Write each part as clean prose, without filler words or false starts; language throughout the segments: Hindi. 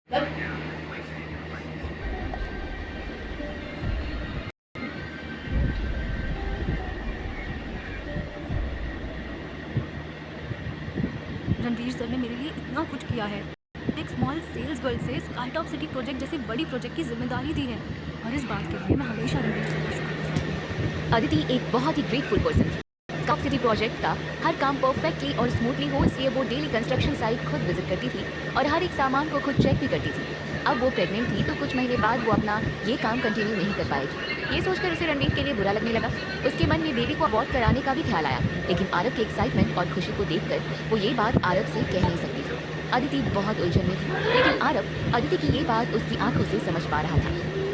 रणवीर सर ने मेरे लिए इतना कुछ किया है। एक स्मॉल सेल्स गर्ल से स्काई टॉप सिटी प्रोजेक्ट जैसे बड़ी प्रोजेक्ट की जिम्मेदारी दी है और इस बात के लिए मैं हमेशा रणवीर सर का शुक्रगुजार हूँ। अदिति एक बहुत ही ग्रेटफुल पर्सन थी। टॉप सिटी प्रोजेक्ट का हर काम परफेक्टली और स्मूथली हो, इसलिए वो डेली कंस्ट्रक्शन साइट खुद विजिट करती थी और हर एक सामान को खुद चेक भी करती थी। अब वो प्रेग्नेंट थी तो कुछ महीने बाद वो अपना ये काम कंटिन्यू नहीं कर पाएगी। ये सोचकर उसे रणवीर के लिए बुरा लगने लगा। उसके मन में बेबी को अबॉर्ट कराने का भी ख्याल आया, लेकिन आरव के एक्साइटमेंट और खुशी को देखकर वो ये बात आरव से कह नहीं सकती थी। अदिति बहुत उलझन में थी, लेकिन आरव अदिति की ये बात उसकी आंखों से समझ पा रहा था।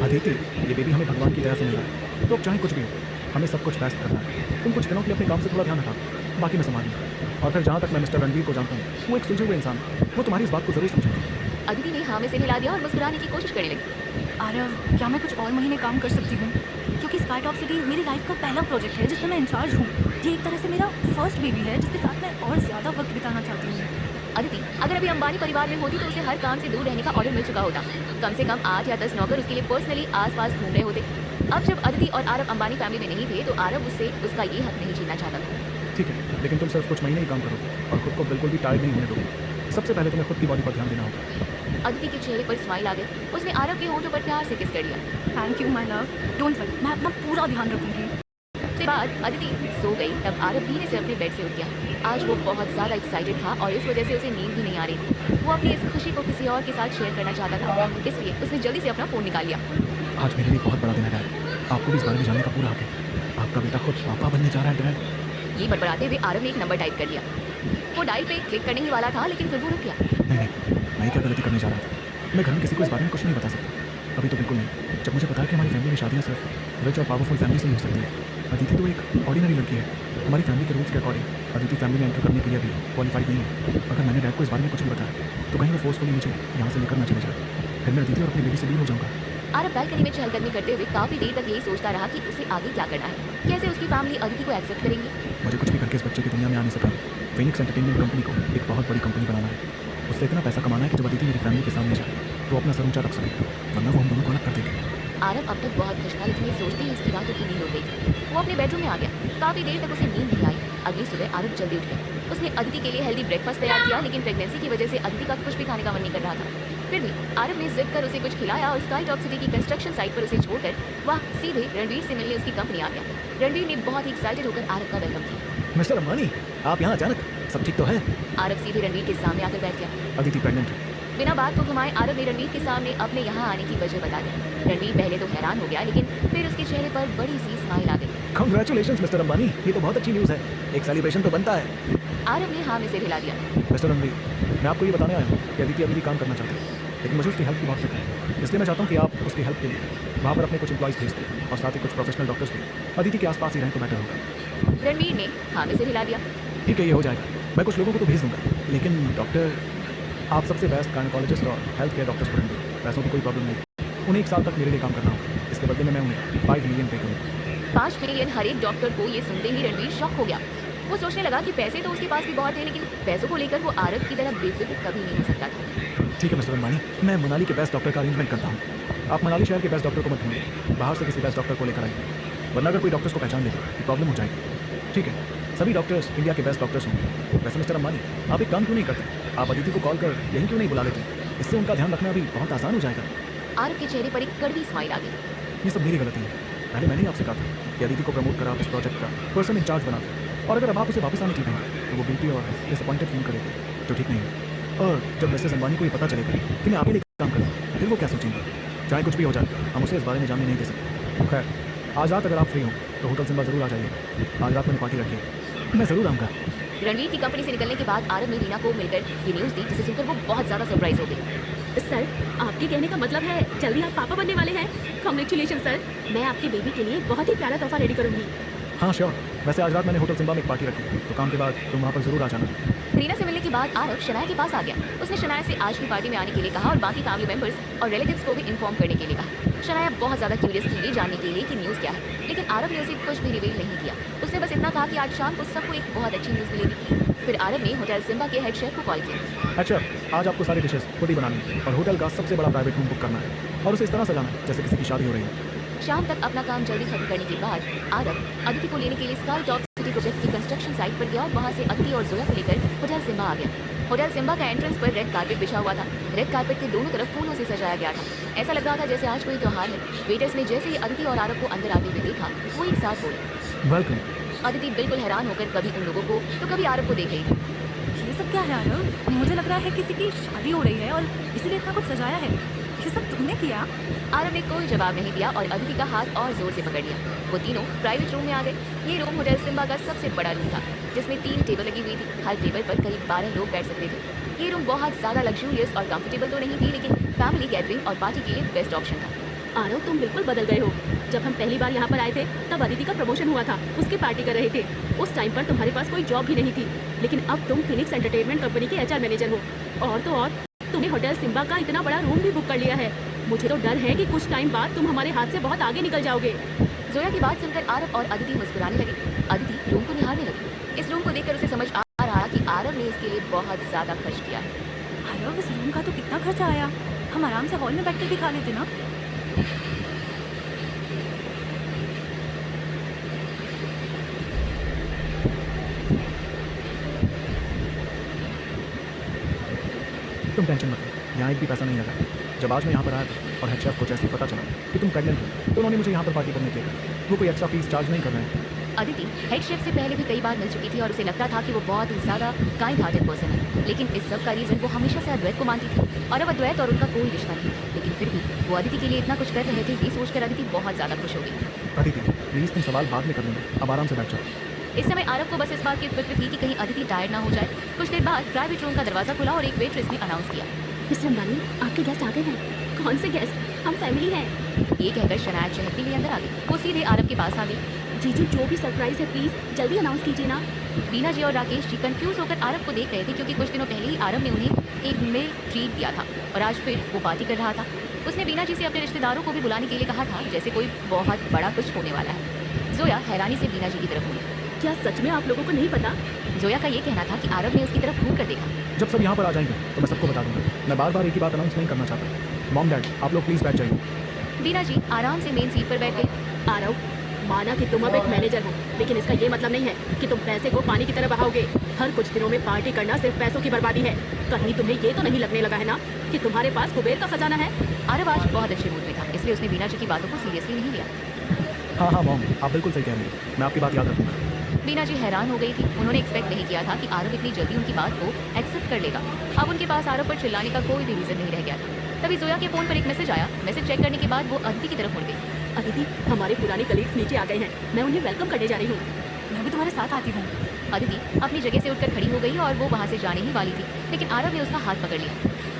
अदिति, ये बेबी हमें भगवान की दया से मिला है, तो अब चाहे कुछ भी हो, हमें सब कुछ बेस्ट करना है। तुम कुछ दिनों के लिए अपने काम से थोड़ा ध्यान रखा, बाकी मैं संभालूंगा। और फिर जहाँ तक मैं मिस्टर रणवीर को जानता हूँ, वो एक सुलझे हुए इंसान, वो तुम्हारी इस बात को जरूर समझेंगे। अदिति ने हाँ में से हिला दिया और मुस्कुराने की कोशिश करने लगी। आरव, क्या मैं कुछ और महीने काम कर सकती हूँ? क्योंकि स्काई टॉप सिटी मेरी लाइफ का पहला प्रोजेक्ट है जिसमें मैं इंचार्ज हूँ। ये एक तरह से मेरा फर्स्ट बेबी है जिसके साथ मैं और ज़्यादा वक्त बिताना चाहती हूँ। अदिति अगर अभी अंबानी परिवार में होती तो उसे हर काम से दूर रहने का ऑर्डर मिल चुका होता। कम से कम 8 या 10 नौकर उसके लिए पर्सनली आसपास घूम रहे होते। अब जब अदिति और आरव अंबानी फैमिली में नहीं थे तो आरव उससे उसका ये हक नहीं छीनना चाहता था। ठीक है, लेकिन तुम सिर्फ कुछ महीने ही काम करोगे और खुद को बिल्कुल भी टायर्ड नहीं होने दोगे। सबसे पहले तुम्हें खुद की बॉडी पर ध्यान देना होगा। अदिति के चेहरे पर स्माइल आ गई। उसने आरव के होंठों पर प्यार से किस कर लिया। Thank you my love, don't worry, मैं अपना पूरा ध्यान रखूंगी। उसके बाद अदिति सो गई। तब आरव धीरे से अपने बेड से उठ गया। आज वो बहुत ज़्यादा एक्साइटेड था और इस वजह से उसे नींद भी नहीं आ रही थी। वो अपनी इस खुशी को किसी और के साथ शेयर करना चाहता था, इसलिए उसने जल्दी से अपना फ़ोन निकाल लिया। आज मेरे लिए बहुत बड़ा दिन है डैड, आपको भी इस बारे में जानने का पूरा हक है। आपका बेटा खुद पापा बनने जा रहा है डैड। ये बड़बड़ाते हुए आरव ने एक नंबर टाइप कर दिया। वो डायल पे क्लिक करने ही वाला था, लेकिन फिर वो रुक गया। नहीं, मैं क्या गलती करने जा रहा था? मैं घर में किसी को इस बारे में कुछ नहीं बता सकता, अभी तो बिल्कुल नहीं। जब मुझे पता है कि हमारी फैमिली में शादियाँ सिर्फ रिच और पावरफुल फैमिली से ही हो सकती है। अदिति तो एक ऑर्डिनरी लड़की है। हमारी फैमिली के रूल्स के अकॉर्डिंग अदिति फैमिली में एंटर करने के लिए भी क्वालिफाइड नहीं है। अगर मैंने डैड को इस बारे में कुछ भी बताया तो कहीं वो फोर्सफुली मुझे यहाँ से लेकर ना चले जाए, फिर मैं अदिति और अपनी बेटी से दूर हो जाऊँगा। आरव बैल्कनी में चहलकदमी करते हुए काफी देर तक यही सोचता रहा कि उसे आगे क्या करना है, कैसे उसकी फैमिली अदिति को एक्सेप्ट करेंगी। मुझे कुछ भी करके इस बच्चे की दुनिया में आने से पहले फिनिक्स एंटरटेनमेंट कंपनी को एक बहुत बड़ी कंपनी बनाना है। उससे इतना पैसा कमाना है कि जब अदिति मेरी फैमिली के सामने जाए तो अपना सर ऊंचा रख सके, वरना वो हम दोनों को अलग कर देगी। आरव अब तक बहुत खुश था, लेकिन ये सोचते ही उसकी रातों की नींद उड़ गई। वो अपने बेडरूम में आ गया। काफी देर तक उसे नींद नहीं आई। अगली सुबह आरव जल्दी उठ गया। उसने अदिति के लिए हेल्दी ब्रेकफास्ट तैयार किया, लेकिन प्रेगनेंसी की वजह से अदिति का कुछ भी खाने का मन नहीं कर रहा था। फिर भी आरव ने जिद कर उसे कुछ खिलाया और स्काई टॉप सिटी की कंस्ट्रक्शन साइट पर उसे छोड़कर वह सीधे रणवीर से मिलने उसकी कंपनी आ गया। रणवीर ने बहुत ही एक्साइटेड होकर आरव का वेलकम किया। मिस्टर अंबानी, आप यहाँ अचानक, सब ठीक तो है? आरव सीधे रणवीर के सामने आकर बैठ गया। अदिति प्रेग्नेंट है। बिना बात को घुमाए आरव ने रणवीर के सामने अपने यहाँ आने की वजह बता दी। रणवीर पहले तो हैरान हो गया, लेकिन फिर उसके चेहरे पर बड़ी सी स्माइल आ गई। कांग्रेचुलेशंस मिस्टर अंबानी, ये तो बहुत अच्छी न्यूज़ है। एक सेलिब्रेशन तो बनता है। आरव ने हाँ में से हिला दिया। मिस्टर रणवीर, मैं आपको ये बताने आया हूँ कि अदिति अभी भी काम करना चाहती है, लेकिन मुझे उसकी हेल्प की बहुत ज़रूरत है। इसलिए मैं चाहता हूँ कि आप उसकी हेल्प के लिए वहाँ पर अपने कुछ एम्प्लॉइज़ भेज दें और साथ ही कुछ प्रोफेशनल डॉक्टर्स भी अदिति के आसपास ही रहें तो बेटर होगा। रणवीर ने हाँ में से हिला दिया। ठीक है, ये हो जाएगा। मैं कुछ लोगों को तो भेज दूँगा, लेकिन डॉक्टर, आप सबसे बेस्ट गायनेकोलॉजिस्ट और हेल्थ केयर डॉक्टर्स पढ़ेंगे। पैसों की कोई प्रॉब्लम नहीं। उन्हें 1 साल तक मेरे लिए काम करना होगा। इसके बदले में मैं उन्हें 5 मिलियन पे करूँगा। 5 मिलियन हर एक डॉक्टर को ये सुनते ही रणवीर शॉक हो गया। वो सोचने लगा कि पैसे तो उसके पास भी बहुत है, लेकिन पैसों को लेकर वो आरव की तरह बेफिक्र कभी नहीं हो सकता था। ठीक है मिस्टर अंबानी, मैं मनाली के बेस्ट डॉक्टर का अरेंजमेंट करता हूँ। आप मनाली शहर के बेस्ट डॉक्टर को मत ढूंढिए, बाहर से किसी बेस्ट डॉक्टर को लेकर आइए, वरना अगर कोई डॉक्टर्स को पहचान लेगा तो प्रॉब्लम हो जाएगी। ठीक है, सभी डॉक्टर्स इंडिया के बेस्ट डॉक्टर्स होंगे। वैसे मिस्टर अंबानी, आप एक काम क्यों नहीं करते? आप अदिति को कॉल कर यहीं क्यों नहीं बुला लेते? इससे उनका ध्यान रखना भी बहुत आसान हो जाएगा। आरव के चेहरे पर एक कड़वी स्माइल आ गई। ये सब मेरी गलती है। पहले मैंने ही आपसे कहा था कि अदिति को प्रमोट करा, इस प्रोजेक्ट का पर्सन इंचार्ज बना, और अगर अब आप उसे वापस आने की कहेंगे तो वो गिल्टी और डिसअपॉइंटेड फील करेगी, जो ठीक नहीं है। और जब मिसेस अंबानी को ये पता चलेगा कि मैं आगे लेकर काम करूँ, फिर वो क्या सोचेंगे? चाहे कुछ भी हो जाए, हम उसे इस बारे में जानने नहीं दे सकते। खैर, आज रात अगर आप फ्री हो तो होटल सिम्बा ज़रूर आ जाइए। आज रात मैंने पार्टी रखी है, मैं ज़रूर आऊँगा। रणवीर की कंपनी से निकलने के बाद आरव ने रीना को मिलकर ये न्यूज़ दी, जिसे सुनकर वो बहुत ज़्यादा सरप्राइज हो गई। सर, आपके कहने का मतलब है जल्दी आप पापा बनने वाले हैं। कांग्रेचुलेशन सर, मैं आपके बेबी के लिए बहुत ही प्यारा तोहफा रेडी करूंगी। हाँ श्योर। वैसे आज रात मैंने होटल सिम्बा में एक पार्टी रखी है, तो काम के बाद तुम वहाँ पर ज़रूर आ जाना। रीना से मिलने के बाद आरव शनाया के पास आ गया। उसने शनाया से आज की पार्टी में आने के लिए कहा और बाकी फैमिली मेंबर्स और रिलेटिव्स को भी इन्फॉर्म करने के लिए कहा। शनाया बहुत ज़्यादा क्यूरियस थी ये जानने के लिए कि न्यूज़ क्या है, लेकिन आरव ने उसे कुछ भी रिवील नहीं किया। उसने बस इतना कहा कि आज शाम को सबको एक बहुत अच्छी न्यूज़ मिलेगी। फिर आरव ने होटल सिम्बा के हेड शेफ को कॉल किया। अच्छा, आज आपको सारी डिशेस खुद ही बनानी है और होटल का सबसे बड़ा प्राइवेट रूम बुक करना है और उसे इस तरह सजाना है जैसे किसी की शादी हो रही है। शाम तक अपना काम जल्दी खत्म करने के बाद आरव अदिति को लेने के लिए स्काई टॉप सिटी प्रोजेक्ट की कंस्ट्रक्शन साइट पर गया और वहां से अदिति और जोया को लेकर होटल सिम्बा आ गया। होटल सिम्बा का एंट्रेंस पर रेड कारपेट बिछा हुआ था। रेड कारपेट के दोनों तरफ फूलों से सजाया गया था। ऐसा लग रहा था जैसे आज कोई त्योहार है। वेटर्स ने जैसे ही अदिति और आरव को अंदर आते हुए देखा, वो एक साथ बोले। वेलकम। अदिति बिल्कुल हैरान होकर कभी उन लोगों को तो कभी आरव को देख रही थी। ये सब क्या है आरव? मुझे लग रहा है किसी की शादी हो रही है और इसीलिए इतना कुछ सजाया है। ये सब तुमने किया? आरव ने कोई जवाब नहीं दिया और अदिति का हाथ और जोर से पकड़ लिया। वो तीनों प्राइवेट रूम में आ गए। ये रूम होटल सिम्बा का सबसे बड़ा रूम था, जिसमें 3 टेबल लगी हुई थी। हर टेबल पर करीब 12 लोग बैठ सकते थे। ये रूम बहुत ज़्यादा लग्जूरियस और कंफर्टेबल तो नहीं थी, लेकिन फैमिली गैदरिंग और पार्टी के लिए बेस्ट ऑप्शन था। आरव, तुम बिल्कुल बदल गए हो। जब हम पहली बार यहाँ पर आए थे तब अदिति का प्रमोशन हुआ था, उसकी पार्टी कर रहे थे। उस टाइम पर तुम्हारे पास कोई जॉब भी नहीं थी, लेकिन अब तुम फिनिक्स एंटरटेनमेंट कंपनी के एचआर मैनेजर हो। और तो और तुमने होटल सिम्बा का इतना बड़ा रूम भी बुक कर लिया है। मुझे तो डर है कि कुछ टाइम बाद तुम हमारे हाथ से बहुत आगे निकल जाओगे। जोया की बात सुनकर आरव और अदिति मुस्कुराने लगे। अदिति रूम को निहारने लगी। इस रूम को देखकर उसे समझ आ रहा कि आरव ने इसके लिए बहुत ज़्यादा खर्च किया है। आरव, इस रूम का तो कितना खर्चा आया? हम आराम से हॉल में बैठकर भी खा लेते ना। तुम टेंशन मत लो, यहाँ एक भी पैसा नहीं लगा। जब आज मैं यहाँ पर आया था और हेड शेफ को जैसे ही पता चला कि तुम प्रेग्नेंट हो तो उन्होंने मुझे यहाँ पर पार्टी करने के लिए वो कोई एक्स्ट्रा फीस चार्ज नहीं कर रहे हैं। अदिति हेड शेफ से पहले भी कई बार मिल चुकी थी और उसे लगता था कि वो बहुत ही ज़्यादा काइंड हार्टेड पर्सन है, लेकिन इस सब का रीज़न वो हमेशा से अद्वैत को मानती थी और अब अद्वैत और उनका कोई रिश्ता नहीं। लेकिन फिर भी वो अदिति के लिए इतना कुछ कर रहे थे, ये सोचकर अदिति बहुत ज़्यादा खुश हो गई। अदिति प्लीज़ तुम सवाल बाद में कर लेंगे, अब आराम से बैठ जाओ। इस समय आरव को बस इस बात की फिक्र थी कि कहीं अदिति टायर्ड ना हो जाए। कुछ देर बाद प्राइवेट रूम का दरवाजा खुला और एक वेट्रेस ने अनाउंस किया। मिस्टर अंबानी, आपके गेस्ट आ गए हैं। कौन से गेस्ट? हम फैमिली हैं। ये कहकर शनाया चहकती हुई अंदर आ गई। वो सीधे आरव के पास आ गई। जीजू, जो भी सरप्राइज है प्लीज जल्दी अनाउंस कीजिए ना। बीना जी और राकेश जी कंफ्यूज होकर आरव को देख रहे थे, क्योंकि कुछ दिनों पहले ही आरव ने उन्हें एक मेल ट्रीट दिया था और आज फिर वो पार्टी कर रहा था। उसने बीना जी से अपने रिश्तेदारों को भी बुलाने के लिए कहा था, जैसे कोई बहुत बड़ा कुछ होने वाला है। जोया हैरानी से बीना जी की तरफ मुड़ी। क्या सच में आप लोगों को नहीं पता? जोया का ये कहना था कि आरव ने उसकी तरफ घूम कर देखा। जब सब यहाँ पर आ जाएंगे तो मैं सबको बता दूंगा। मैं बार बार एक ही बात अनाउंस नहीं करना चाहता। मॉम डैड, आप लोग प्लीज़ बैठ जाइए। बीना जी आराम से मेन सीट पर बैठ गए। आरव, माना कि तुम अब एक मैनेजर हो, लेकिन इसका ये मतलब नहीं है कि तुम पैसे को पानी की तरह बहाओगे। हर कुछ दिनों में पार्टी करना सिर्फ पैसों की बर्बादी है। कहीं तुम्हें ये तो नहीं लगने लगा है ना कि तुम्हारे पास कुबेर का खजाना है? आरव आज बहुत अच्छे मूड में था, इसलिए उसने बीना जी की बातों को सीरियसली नहीं लिया। हाँ हाँ मॉम, आप बिल्कुल सही कह रही हैं, मैं आपकी बात याद रखूँगा। बीना जी हैरान हो गई थी। उन्होंने एक्सपेक्ट नहीं किया था कि आरव इतनी जल्दी उनकी बात को एक्सेप्ट कर लेगा। अब उनके पास आरव पर चिल्लाने का कोई भी रीज़न नहीं रह गया था। तभी जोया के फ़ोन पर एक मैसेज आया। मैसेज चेक करने के बाद वो अदिति की तरफ मुड़ गई। अदिति, हमारे पुराने कलीग्स नीचे आ गए हैं। मैं उन्हें वेलकम करने जा रही हूँ। मैं भी तुम्हारे साथ आती हूँ। अदिति अपनी जगह से उठकर खड़ी हो गई और वो वहाँ से जाने ही वाली थी, लेकिन आरव ने उसका हाथ पकड़ लिया।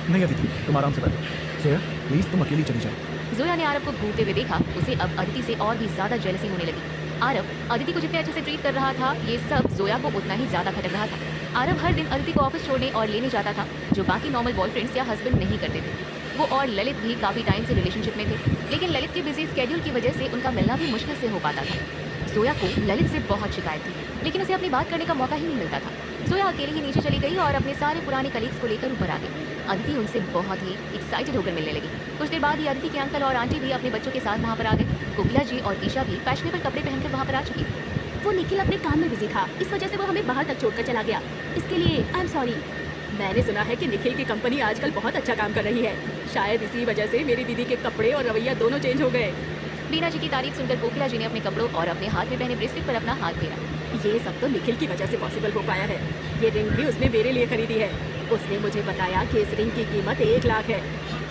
नहीं अदिति, तुम आराम से बैठो। जोया प्लीज़ तुम अकेली चली जाओ। जोया ने आरव को घूरते हुए देखा। उसे अब अदिति से और भी ज़्यादा जेलसी होने लगी। आरव अदिति को जितने अच्छे से ट्रीट कर रहा था, ये सब जोया को उतना ही ज़्यादा खटक रहा था। आरव हर दिन अदिति को ऑफिस छोड़ने और लेने जाता था, जो बाकी नॉर्मल बॉयफ्रेंड्स या हस्बैंड नहीं करते थे। वो और ललित भी काफ़ी टाइम से रिलेशनशिप में थे, लेकिन ललित के बिजी स्केड्यूल की वजह से उनका मिलना भी मुश्किल से हो पाता था। जोया को ललित से बहुत शिकायत थी, लेकिन उसे अपनी बात करने का मौका ही नहीं मिलता था। जोया अकेले ही नीचे चली गई और अपने सारे पुराने कलीग्स को लेकर ऊपर आ गई। अदिति उनसे बहुत ही एक्साइटेड होकर मिलने लगी। कुछ देर बाद ही अदिति के अंकल और आंटी भी अपने बच्चों के साथ वहाँ पर आ गए। कोकिला जी और ईशा भी फैशनेबल कपड़े पहनकर वहाँ पर आ चुकी थी। वो निखिल अपने काम में बिजी था, इस वजह से वो हमें बाहर तक छोड़कर चला गया। इसके लिए आई एम सॉरी। मैंने सुना है कि निखिल की कंपनी आजकल बहुत अच्छा काम कर रही है। शायद इसी वजह से मेरी दीदी के कपड़े और रवैया दोनों चेंज हो गए। बीना जी की तारीफ सुनकर कोकिला जी ने अपने कपड़ों और अपने हाथ में पहने ब्रेसलेट पर अपना हाथ फेरा। ये सब तो निखिल की वजह से पॉसिबल हो पाया है। ये रिंग भी उसने मेरे लिए खरीदी है। उसने मुझे बताया कि इस रिंग की कीमत 1 लाख है।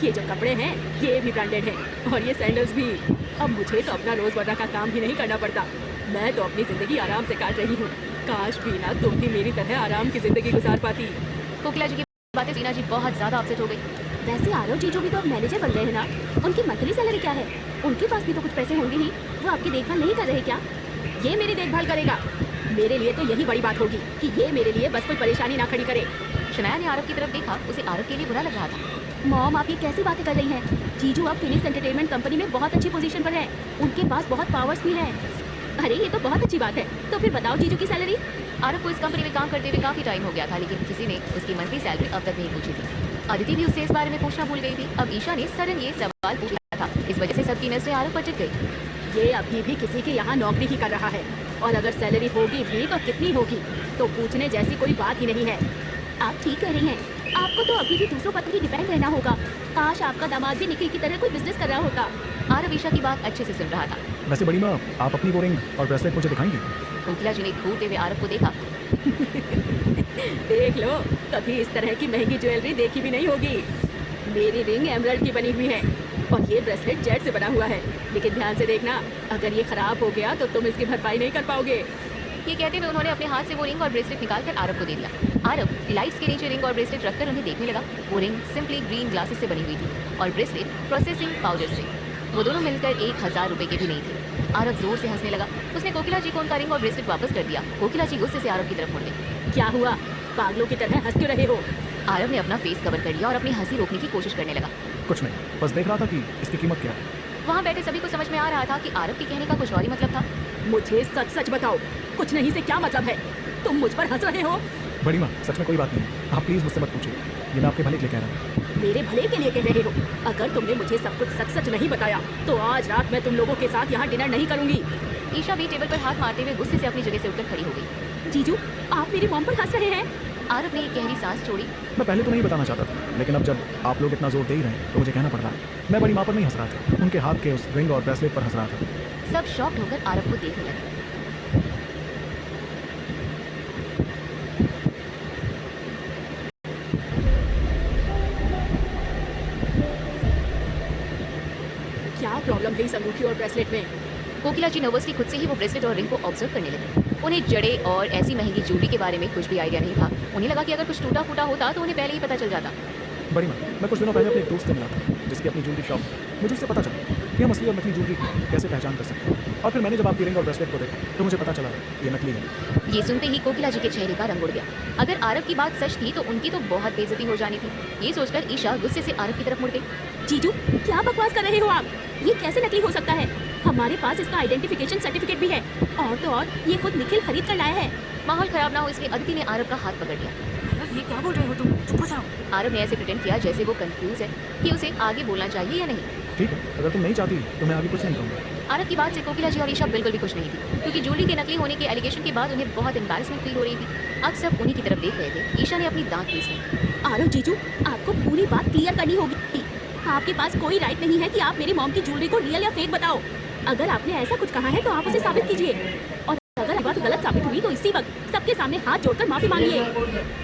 ये जो कपड़े हैं ये भी ब्रांडेड हैं और ये सैंडल्स भी। अब मुझे तो अपना रोज़मर्रा का काम भी नहीं करना पड़ता। मैं तो अपनी ज़िंदगी आराम से काट रही हूँ। काश बीना तुम भी मेरी तरह आराम की ज़िंदगी गुजार पाती। कोकिला जी की बातें बीना जी बहुत ज़्यादा अपसेट हो गई। वैसे आरव जीजू भी तो अब मैनेजर बन गए हैं ना, उनकी मंथली सैलरी क्या है? उनके पास भी तो कुछ पैसे होंगे ही। वो आपकी देखभाल नहीं कर रहे क्या? ये मेरी देखभाल करेगा। मेरे लिए तो यही बड़ी बात होगी कि ये मेरे लिए बस कोई परेशानी ना खड़ी करे। शनाया ने आरव की तरफ देखा। उसे आरव के लिए बुरा लग रहा था। मॉम, आप ये कैसी बातें कर रही हैं? जीजू अब फिनिक्स एंटरटेनमेंट कंपनी में बहुत अच्छी पोजीशन पर है। उनके पास बहुत पावर्स भी हैं। अरे ये तो बहुत अच्छी बात है। तो फिर बताओ जीजू की सैलरी। आरव को इस कंपनी में काम करते हुए काफी टाइम हो गया था, लेकिन किसी ने उसकी मंथली सैलरी अब तक नहीं पूछी थी। अदिति भी उससे इस बारे में पूछना भूल गई थी। अब ईशा ने सडन ये सवाल पूछ लिया था। इस वजह से सबकी नजरें आरव पर टिक गई। ये अभी भी किसी के यहाँ नौकरी ही कर रहा है, और अगर सैलरी होगी भी तो कितनी होगी, तो पूछने जैसी कोई बात ही नहीं है। आप ठीक कह रही हैं। आपको तो अभी भी दूसरों पर ही डिपेंड रहना होगा। काश आपका दामाद भी निखिल की तरह कोई बिजनेस कर रहा होता। आरव ईशा की बात अच्छे से सुन रहा था। वैसे बड़ी माँ, आप अपनी वो रिंग और ब्रेसलेट मुझे दिखाएंगी? कोकिला जी ने घूरते हुए आरव को देखा। देख लो, कभी इस तरह की महंगी ज्वेलरी देखी भी नहीं होगी। मेरी रिंग एमराल्ड की बनी हुई है और ये ब्रेसलेट जेड से बना हुआ है। लेकिन ध्यान से देखना, अगर ये खराब हो गया तो तुम इसकी भरपाई नहीं कर पाओगे। ये कहते हुए उन्होंने अपने हाथ से वो रिंग और ब्रेसलेट निकालकर आरव को दे दिया। आरव लाइट्स के नीचे रिंग और ब्रेसलेट रखकर उन्हें देखने लगा। वो रिंग सिंपली ग्रीन ग्लासेस से बनी हुई थी और ब्रेसलेट प्रोसेसिंग पाउडर से। वो दोनों मिलकर 1000 रुपए के भी नहीं थे। आरव जोर से हंसने लगा। उसने कोकिला जी को उनका रिंग और ब्रेसलेट वापस कर दिया। कोकिला जी गुस्से से आरव की तरफ मुड़ गई। क्या हुआ, पागलों की तरह हंस क्यों रहे हो? आरव ने अपना फेस कवर कर लिया और अपनी हंसी रोकने की कोशिश करने लगा। कुछ नहीं, बस देख रहा था कि इसकी कीमत क्या है। वहाँ बैठे सभी को समझ में आ रहा था कि आरव के कहने का कुछ और ही मतलब था। मुझे सच सच बताओ, कुछ नहीं से क्या मतलब है? तुम मुझ पर हंस रहे हो? बड़ी माँ, सच में कोई बात नहीं, आप प्लीज़ मुझसे मत पूछिए। ये मैं आपके भले के लिए कह रहा हूँ। मेरे भले के लिए कह रहे हो? अगर तुमने मुझे सब कुछ सच सच नहीं बताया तो आज रात मैं तुम लोगों के साथ यहाँ डिनर नहीं करूंगी। ईशा भी टेबल पर हाथ मारते हुए गुस्से से अपनी जगह से उठकर खड़ी हो गई। जीजू, आप मेरी मॉम पर हंस रहे हैं। आरव ने एक गहरी सांस छोड़ी। मैं पहले तो नहीं बताना चाहता था, लेकिन अब जब आप लोग इतना जोर दे ही रहे हैं तो मुझे कहना पड़ रहा है। मैं बड़ी माँ पर नहीं हंस रहा था, उनके हाथ के उस रिंग और ब्रेसलेट पर हंस रहा था। सब शॉक्ड होकर आरव को देखने लगे। क्या प्रॉब्लम है इस अंगूठी और ब्रेसलेट में? कोकिला जी नर्वसली खुद से ही वो ब्रेसलेट और रिंग को ऑब्जर्व करने लगे। उन्हें जड़े और ऐसी महंगी ज्वेलरी के बारे में कुछ भी आइडिया नहीं था। उन्हें लगा कि अगर कुछ टूटा फूटा होता तो उन्हें पहले ही पता चल जाता। बड़ी माँ, मैं कुछ दिनों पहले अपने एक दोस्त से मिला था जिसकी अपनी ज्वेलरी शॉप है। मुझे उससे पता चला कि हम असली और नकली ज्वेलरी की कैसे पहचान कर सकते हैं। और फिर मैंने जब आपकी रिंग और ब्रेसलेट को देखा तो मुझे पता चला ये नकली है। ये सुनते ही कोकिला जी के चेहरे का रंग उड़ गया। अगर आरव की बात सच थी तो उनकी तो बहुत बेइज्जती हो जानी थी। ये सोचकर ईशा गुस्से से आरव की तरफ मुड़ गई। जीजू, क्या बकवास कर रहे हो आप? ये कैसे नकली हो सकता है? हमारे पास इसका आइडेंटिफिकेशन सर्टिफिकेट भी है, और तो और ये खुद निखिल खरीद कर लाया है। माहौल खराब ना हो इसलिए अदिति ने आरव का हाथ पकड़ लिया। आरव, ये क्या बोल रहे हो तुम? चुप हो जाओ। आरव ने ऐसे प्रिटेंड किया जैसे वो कंफ्यूज है कि उसे आगे बोलना चाहिए या नहीं। ठीक है, अगर तुम नहीं चाहती तो मैं आगे कुछ नहीं कहूँगा। आरव की बात से कोकिला जी और ईशा बिल्कुल भी खुश नहीं थी, क्योंकि ज्वेलरी के नकली होने के एलिगेशन के बाद उन्हें बहुत एम्बैरेसमेंट फील हो रही थी। अब सब उन्हीं की तरफ देख रहे थे। ईशा ने अपनी दांत पीस ली। आरव जीजू, आपको पूरी बात क्लियर करनी होगी। आपके पास कोई राइट नहीं है कि आप मेरी मॉम की ज्वेलरी को रियल या फेक बताओ। अगर आपने ऐसा कुछ कहा है तो आप उसे साबित कीजिए, और अगर बात गलत साबित हुई तो इसी वक्त सबके सामने हाथ जोड़कर माफी मांगिए।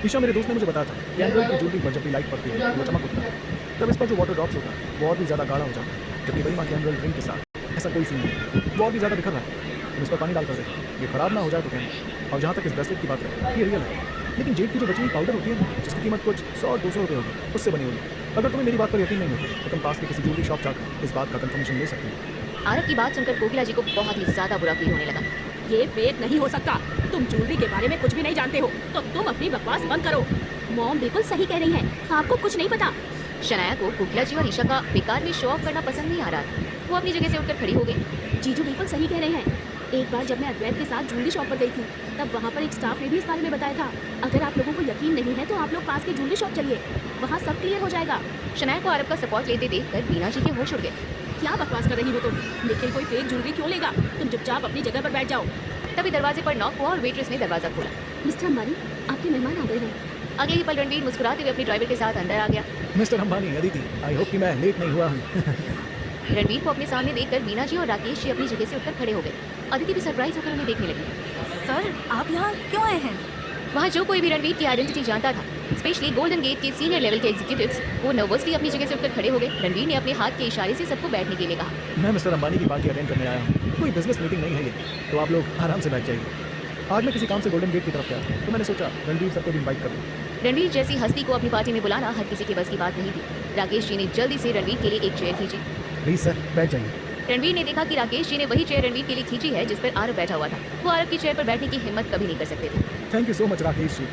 ईशा, मेरे दोस्त ने मुझे बताया था कि एमराल्ड की ज्वेलरी पर जब भी लाइट पड़ती है वो चमक उठता है। तब इस पर जो वाटर ड्रॉप्स होता है वो और भी ज़्यादा गाढ़ा हो जाता है। जबकि बड़ी माँ की एमराल्ड रिंग के साथ ऐसा कोई सीन नहीं, वो और भी ज़्यादा बिखर रहा है। तुम इस पर पानी डालकर देखो, ये खराब ना हो जाए तो कहना। और जहाँ तक इस ब्रेसलेट की बात है, ये रियल है। लेकिन जेड की जो बची हुई पाउडर होती है ना, जिसकी कीमत कुछ 100-200 रुपये होगी, उससे बनी होगी। अगर तुम्हें मेरी बात पर यकीन नहीं होता तो तुम पास के किसी ज्वेलरी शॉप जाकर इस बात का कंफर्मेशन ले सकते हो। आरव की बात सुनकर कोकिला जी को बहुत ही ज्यादा बुरा फील होने लगा। ये फेक नहीं हो सकता। तुम ज्वेलरी के बारे में कुछ भी नहीं जानते हो, तो तुम अपनी बकवास बंद करो। मॉम बिल्कुल सही कह रही हैं। आपको कुछ नहीं पता। शनाया को कोकिला जी और ईशा का बेकार में शो ऑफ करना पसंद नहीं आ रहा था। वो अपनी जगह से उठकर खड़ी हो गई। जीजू बिल्कुल सही कह रहे हैं। एक बार जब मैं अद्वैत के साथ ज्वेलरी शॉप पर गई थी, तब वहाँ पर एक स्टाफ ने भी इस बारे में बताया था। अगर आप लोगों को यकीन नहीं है तो आप लोग पास के ज्वेलरी शॉप चलिए, वहाँ सब क्लियर हो जाएगा। शनाया को आरव का सपोर्ट लेते देखकर बीना जी के होश उड़ गए। क्या बकवास कर रही हो तुम? निखिल कोई फेक ज्वेलरी क्यों लेगा? तुम चुपचाप अपनी जगह पर बैठ जाओ। तभी दरवाजे पर नॉक हुआ और वेट्रेस ने दरवाजा खोला। मिस्टर अंबानी, आपके मेहमान आ गए हैं। अगले ही पल रणवीर मुस्कुराते हुए अपने ड्राइवर के साथ अंदर आ गया। Mister Ambani, Aditi, I hope कि मैं लेट नहीं हुआ हूँ। रणवीर को अपने सामने देखकर बीना जी और राकेश जी अपनी जगह से उठकर खड़े हो गए। अदिति भी सरप्राइज होकर उन्हें देखने लगी। सर, आप यहाँ क्यों आए हैं? वहाँ जो कोई भी रणवीर की आइडेंटिटी जानता था, स्पेशली गोल्डन गेट के सीनियर लेवल के एग्जीक्यूटिव्स, वो नर्वसली अपनी जगह से उठकर खड़े हो गए। रणवीर ने अपने हाथ के इशारे से सबको बैठने के लिए कहा। मैं मिस्टर अंबानी की पार्टी अटेंड करने आया हूँ। कोई बिजनेस मीटिंग नहीं है ये, तो आप लोग आराम से बैठ जाइए। आज मैं किसी काम से गोल्डन गेट की तरफ गया था, तो मैंने सोचा रणवीर सबको भी इन्वाइट कर दूँ। रणवीर जैसी हस्ती को अपनी पार्टी में बुलाना हर किसी के बस की बात नहीं थी। राकेश जी ने जल्दी से रणवीर के लिए एक चेयर खींची। प्लीज़ सर, बैठ जाइए। रणवीर ने देखा कि राकेश जी ने वही चेयर रणवीर के लिए खींची है जिस पर आरव बैठा हुआ था। वो आरव की चेयर पर बैठने की हिम्मत कभी नहीं कर सकते थे। Thank you so much Rakesh ji,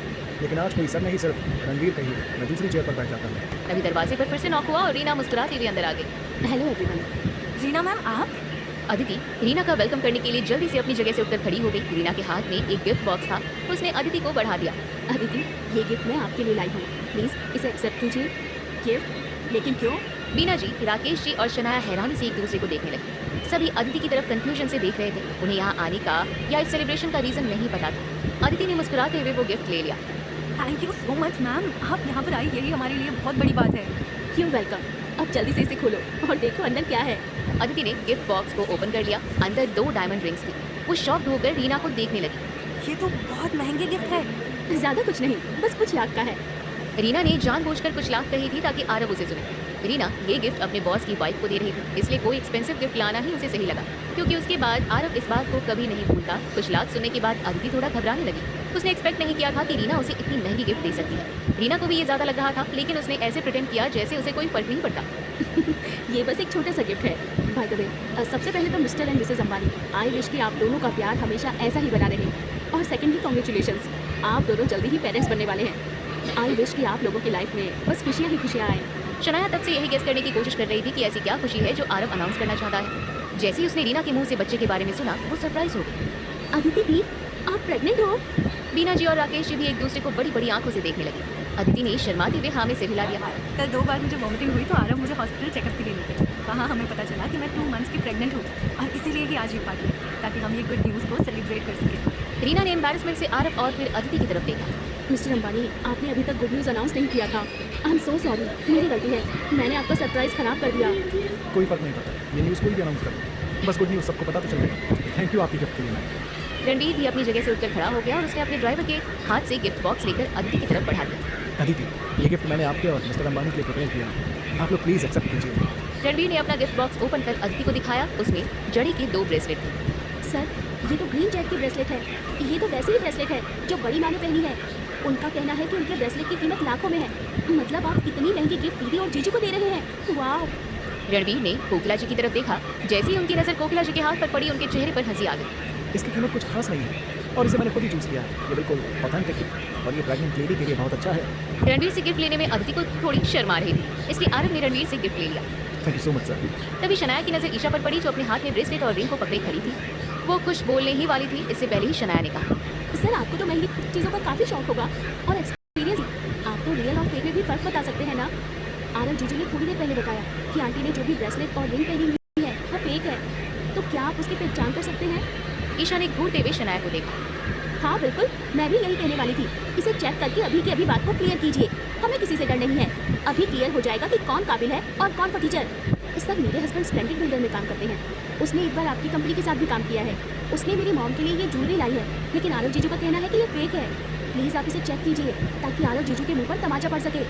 लेकिन आज कोई सर नहीं, सिर्फ रणवीर कहिए, मैं दूसरी चेयर पर बैठ जाता हूँ। तभी दरवाजे पर फिर से नॉक हुआ और रीना मुस्कुराते हुए अंदर आ गई। Hello everyone. रीना मैम, आप? अदिति रीना का वेलकम करने के लिए जल्दी से अपनी जगह से उठकर खड़ी हो गई। रीना के हाथ में एक गिफ्ट बॉक्स था, उसने अदिति को बढ़ा दिया। अदिति, ये गिफ्ट मैं आपके लिए लाई हूँ, प्लीज इसे एक्सेप्ट कीजिए। गिफ्ट? लेकिन क्यों? बीना जी, राकेश जी और शनाया हैरानी से एक दूसरे को देखने लगे। सभी अदिति की तरफ कंफ्यूजन से देख रहे थे। उन्हें यहाँ आने का या इस सेलिब्रेशन का रीजन नहीं पता था। अदिति ने मुस्कुराते हुए वो गिफ्ट ले लिया। Thank you so much ma'am, आप यहाँ पर आई यही हमारे लिए बहुत बड़ी बात है। You welcome. अब जल्दी से इसे खोलो और देखो अंदर क्या है। अदिति ने गिफ्ट बॉक्स को ओपन कर लिया। अंदर 2 डायमंड रिंग्स थी। वो शॉक्ड होकर रीना को देखने लगी। ये तो बहुत महंगे गिफ्ट है। ज्यादा कुछ नहीं, बस कुछ लाख का है। रीना ने जानबूझकर कुछ लाख कही थी ताकि आरव उसे सुने। रीना ये गिफ्ट अपने बॉस की वाइफ को दे रही थी, इसलिए कोई एक्सपेंसिव गिफ्ट लाना ही उसे सही लगा, क्योंकि उसके बाद आरव इस बात को कभी नहीं भूलता। कुछ लाख सुनने के बाद अदिति थोड़ा घबराने लगी। उसने एक्सपेक्ट नहीं किया था कि रीना उसे इतनी महंगी गिफ्ट दे सकती है। रीना को भी ये ज्यादा लग रहा था, लेकिन उसने ऐसे प्रिटेंड किया जैसे उसे कोई फर्क नहीं पड़ता। ये बस एक छोटा सा गिफ्ट है। बाय द वे, सबसे पहले तो mister and Mrs Ambani, I wish कि आप दोनों का प्यार हमेशा ऐसा ही बना रहे। और सेकेंडली कॉन्ग्रेचुलेशंस, आप दोनों जल्दी ही पेरेंट्स बनने वाले हैं। आई विश कि आप लोगों की लाइफ में बस खुशियाँ ही खुशियाँ आए। शनाया तब से यही गेस करने की कोशिश कर रही थी कि ऐसी क्या खुशी है जो आरव अनाउंस करना चाहता है। जैसे ही उसने रीना के मुंह से बच्चे के बारे में सुना, वो सरप्राइज हो गई। अदिति दी, आप प्रेग्नेंट हो? बीना जी और राकेश जी भी एक दूसरे को बड़ी बड़ी आंखों से देखने लगे। अदिति ने शर्माते हुए हाँ में सिर हिला दिया। कल 2 बार मुझे वॉमिटिंग हुई तो आरव मुझे हॉस्पिटल चेकअप के लिए लेके गए। वहाँ हमें पता चला कि मैं 2 मंथ्स की प्रेग्नेंट हूँ और इसीलिए ही आज ये पार्टी है, ताकि हम ये गुड न्यूज़ को सेलिब्रेट कर सकें। रीना ने एम्बैरेसमेंट से आरव और फिर अदिति की तरफ देखा। मिस्टर अंबानी, आपने अभी तक गुड न्यूज़ अनाउंस नहीं किया था। आई एम सो सॉरी, मेरी गलती है। मैंने आपका सरप्राइज खराब कर दिया। कोई फर्क नहीं पड़ता, ये न्यूज़ कोई भी अनाउंस कर, बस गुड न्यूज़ सबको पता तो चल गया। थैंक यू आपकी गिफ्ट के लिए मैम। रणबीर भी अपनी जगह से उठकर खड़ा हो गया और उसने अपने ड्राइवर के हाथ से गिफ्ट बॉक्स लेकर अदिति की तरफ बढ़ा दिया। अदिति, ये गिफ्ट मैंने आपके और मिस्टर अंबानी के लिए प्रिपेयर किया, आप लोग प्लीज़ एक्सेप्ट कीजिए। रणबीर ने अपना गिफ्ट बॉक्स ओपन कर अदिति को दिखाया। उसमें जड़ी के 2 ब्रेसलेट थे। सर, ये तो ग्रीन जैक की ब्रेसलेट है। ये तो वैसे ही ब्रेसलेट है जो बड़ी माँ ने पहनी है। उनका कहना है कि उनके ब्रेसलेट की कीमत लाखों में है। मतलब आप इतनी महंगी गिफ्ट दीदी और जीजू को दे रहे हैं? वाह। रणबीर ने कोकिला जी की तरफ देखा। जैसे ही उनकी नजर कोकिला जी के हाथ पर पड़ी, उनके चेहरे पर हंसी आ गई। इसकी कीमत कुछ खास नहीं है और इसे मैंने खुद ही चूज़ किया है। ये बिल्कुल ऑथेंटिक है और ये प्रेग्नेंट लेडी के लिए बहुत अच्छा है। रणबीर से गिफ्ट लेने में अदिति को थोड़ी शर्म आ रही थी, इसलिए आरव ने रणबीर से गिफ्ट ले लिया। Thank you so much sir. तभी शनाया की नजर ईशा पर पड़ी, जो अपने हाथ में ब्रेसलेट और रिंग को पकड़े खड़ी थी। वो कुछ बोलने ही वाली थी, इससे पहले ही शनाया ने कहा, सर, आपको तो महंगी चीज़ों का काफ़ी शौक होगा और एक्सपीरियंस। आप तो रियल और फेक में भी फर्क बता सकते हैं ना। आरव जीजू ने थोड़ी देर पहले बताया कि आंटी ने जो भी ब्रेसलेट और रिंग पहनी हुई है वो फेक है। तो क्या आप उसकी पहचान कर सकते हैं? ईशा ने घूरते हुए शनाया को देखा। हाँ बिल्कुल, मैं भी यही कहने वाली थी। इसे चेक करके अभी की अभी बात को क्लियर कीजिए। हमें किसी से डर नहीं है। अभी क्लियर हो जाएगा कि कौन काबिल है और कौन फटीचर। सर, मेरे हस्बैंड स्प्लेंडिड बिल्डर में काम करते हैं। उसने एक बार आपकी कंपनी के साथ भी काम किया है। उसने मेरी मॉम के लिए ये ज्वेलरी लाई है, लेकिन आरव जीजू का कहना है कि ये फेक है। प्लीज़ आप इसे चेक कीजिए ताकि आरव जीजू के मुंह पर तमाचा पड़ सके।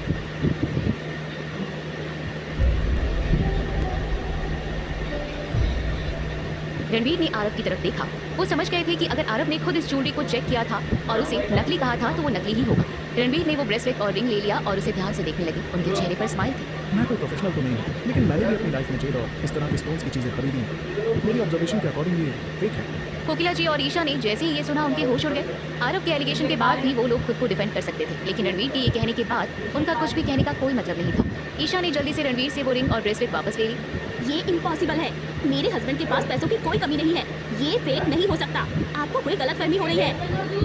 रणबीर ने आरव की तरफ देखा। वो समझ गए थे कि अगर आरव ने खुद इस ज्वेलरी को चेक किया था और उसे नकली कहा था तो वो नकली ही होगा। रणबीर ने वो ब्रेसलेट और रिंग ले लिया और उसे ध्यान से देखने लगे। उनके चेहरे पर स्माइल थी। मैं कोई प्रोफेशनल तो नहीं हूँ, लेकिन मैंने भी अपनी लाइफ में जेल और इस तरह की स्टोन्स की चीज़ें खरीदी हैं। मेरी ऑब्जर्वेशन के अकॉर्डिंग ये फेक है। कोकिला जी और ईशा ने जैसे ही ये सुना, उनके होश उड़ गए। आरव के एलिगेशन के बाद भी वो लोग खुद को डिफेंड कर सकते थे, लेकिन रणबीर के ये कहने के बाद उनका कुछ भी कहने का कोई मतलब नहीं था। ईशा ने जल्दी से रणबीर से वो रिंग और ब्रेसलेट वापस ले ली। ये इम्पॉसिबल है। मेरे हस्बैंड के पास पैसों की कोई कमी नहीं है। ये फेक नहीं हो सकता। आपको कोई गलतफहमी हो रही है।